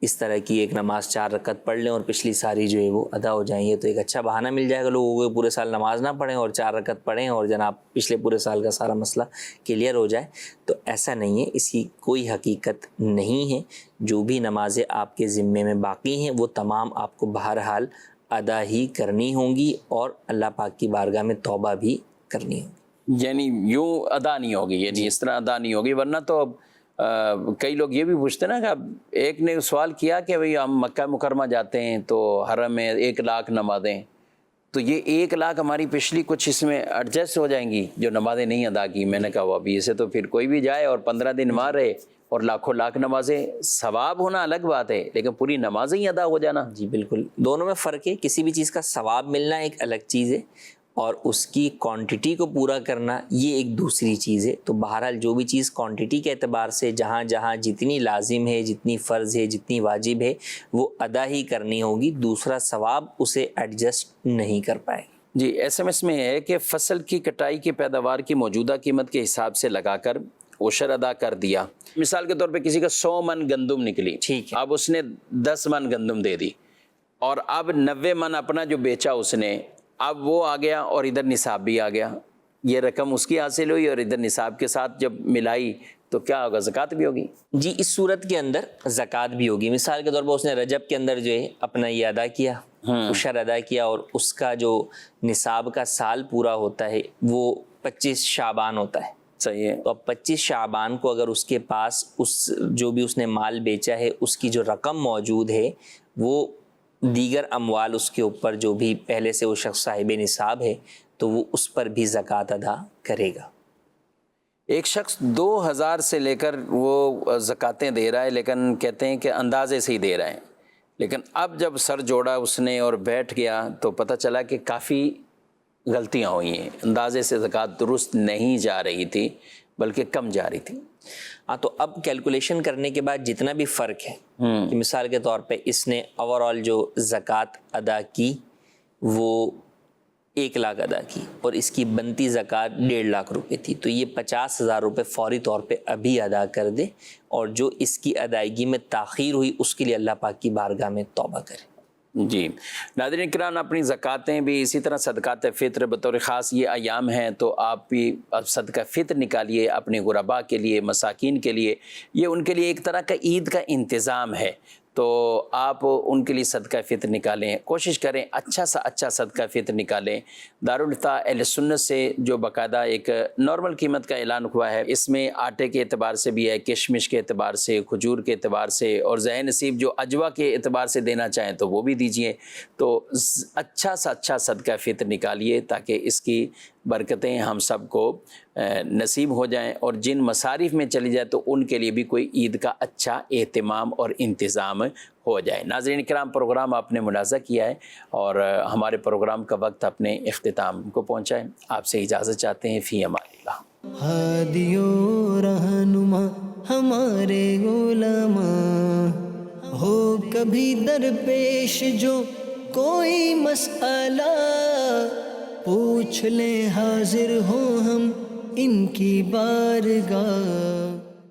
اس طرح کی ایک نماز 4 رکعت پڑھ لیں اور پچھلی ساری جو ہے وہ ادا ہو جائیں۔ یہ تو ایک اچھا بہانہ مل جائے گا لوگوں کو، پورے سال نماز نہ پڑھیں اور 4 رکعت پڑھیں اور جناب پچھلے پورے سال کا سارا مسئلہ کلیئر ہو جائے، تو ایسا نہیں ہے، اس کی کوئی حقیقت نہیں ہے۔ جو بھی نمازیں آپ کے ذمے میں باقی ہیں وہ تمام آپ کو بہرحال ادا ہی کرنی ہوں گی اور اللہ پاک کی بارگاہ میں توبہ بھی کرنی ہوگی۔ یعنی یوں ادا نہیں ہوگی، یعنی اس طرح ادا نہیں ہوگی، ورنہ تو اب کئی لوگ یہ بھی پوچھتے ہیں نا کہ اب ایک نے سوال کیا کہ بھئی ہم مکہ مکرمہ جاتے ہیں تو حرم میں 1 لاکھ نمازیں، تو یہ 1 لاکھ ہماری پچھلی کچھ اس میں ایڈجسٹ ہو جائیں گی جو نمازیں نہیں ادا کی۔ میں نے کہا وہ ابھی اسے تو پھر کوئی بھی جائے اور 15 دن مارے اور لاکھوں لاکھ نمازیں، ثواب ہونا الگ بات ہے لیکن پوری نمازیں ہی ادا ہو جانا۔ جی بالکل، دونوں میں فرق ہے۔ کسی بھی چیز کا ثواب ملنا ایک الگ چیز ہے اور اس کی کوانٹٹی کو پورا کرنا یہ ایک دوسری چیز ہے۔ تو بہرحال جو بھی چیز کوانٹٹی کے اعتبار سے جہاں جہاں جتنی لازم ہے، جتنی فرض ہے، جتنی واجب ہے وہ ادا ہی کرنی ہوگی، دوسرا ثواب اسے ایڈجسٹ نہیں کر پائے گا۔ جی SMS میں ہے کہ فصل کی کٹائی کی پیداوار کی موجودہ قیمت کے حساب سے لگا کر عشر ادا کر دیا۔ مثال کے طور پہ کسی کا 100 من گندم نکلی، ٹھیک ہے، اب اس نے 10 من گندم دے دی اور اب 90 من اپنا جو بیچا اس نے، اب وہ آ گیا اور ادھر نصاب بھی آ گیا، یہ رقم اس کی حاصل ہوئی اور ادھر نصاب کے ساتھ جب ملائی تو کیا ہوگا؟ زکوٰۃ بھی ہوگی؟ جی اس صورت کے اندر زکوٰۃ بھی ہوگی۔ مثال کے طور پر اس نے رجب کے اندر جو ہے اپنا یہ ادا کیا، عشر ادا کیا، اور اس کا جو نصاب کا سال پورا ہوتا ہے وہ 25 شعبان ہوتا ہے۔ صحیح ہے۔ تو اب 25 شعبان کو اگر اس کے پاس اس جو بھی اس نے مال بیچا ہے اس کی جو رقم موجود ہے وہ دیگر اموال اس کے اوپر جو بھی پہلے سے وہ شخص صاحب نصاب ہے تو وہ اس پر بھی زکوٰۃ ادا کرے گا۔ ایک شخص 2000 سے لے کر وہ زکاتیں دے رہا ہے لیکن کہتے ہیں کہ اندازے سے ہی دے رہا ہے، لیکن اب جب سر جوڑا اس نے اور بیٹھ گیا تو پتہ چلا کہ کافی غلطیاں ہوئی ہیں، اندازے سے زکوٰۃ درست نہیں جا رہی تھی، بلکہ کم جا رہی تھی. ہاں تو اب کیلکولیشن کرنے کے بعد جتنا بھی فرق ہے کہ مثال کے طور پہ اس نے اوور آل جو زکوٰۃ ادا کی وہ 1 لاکھ ادا کی اور اس کی بنتی زکوٰۃ 1.5 لاکھ روپے تھی، تو یہ 50,000 روپے فوری طور پہ ابھی ادا کر دے اور جو اس کی ادائیگی میں تاخیر ہوئی اس کے لیے اللہ پاک کی بارگاہ میں توبہ کرے. جی ناظرین کرام، اپنی زکوٰتیں بھی اسی طرح صدقات فطر بطور خاص یہ ایام ہیں تو آپ بھی صدقہ فطر نکالیے اپنے غرباء کے لیے، مساکین کے لیے. یہ ان کے لیے ایک طرح کا عید کا انتظام ہے، تو آپ ان کے لیے صدقہ فطر نکالیں، کوشش کریں اچھا سا اچھا صدقہ فطر نکالیں. دارالفتہ اہل سنت سے جو باقاعدہ ایک نارمل قیمت کا اعلان ہوا ہے، اس میں آٹے کے اعتبار سے بھی ہے، کشمش کے اعتبار سے، کھجور کے اعتبار سے، اور ذہ نصیب جو اجوا کے اعتبار سے دینا چاہیں تو وہ بھی دیجئے. تو اچھا سا اچھا صدقہ فطر نکالیے تاکہ اس کی برکتیں ہم سب کو نصیب ہو جائیں، اور جن مصارف میں چلی جائے تو ان کے لیے بھی کوئی عید کا اچھا اہتمام اور انتظام ہو جائے. ناظرین کرام، پروگرام آپ نے ملاحظہ کیا ہے اور ہمارے پروگرام کا وقت اپنے اختتام کو پہنچا ہے. آپ سے اجازت چاہتے ہیں، فی امان اللہ. ہادی و رہنما ہمارے علماء، ہو کبھی درپیش جو کوئی مسئلہ، پوچھ لیں حاضر ہوں ہم ان کی بارگاہ.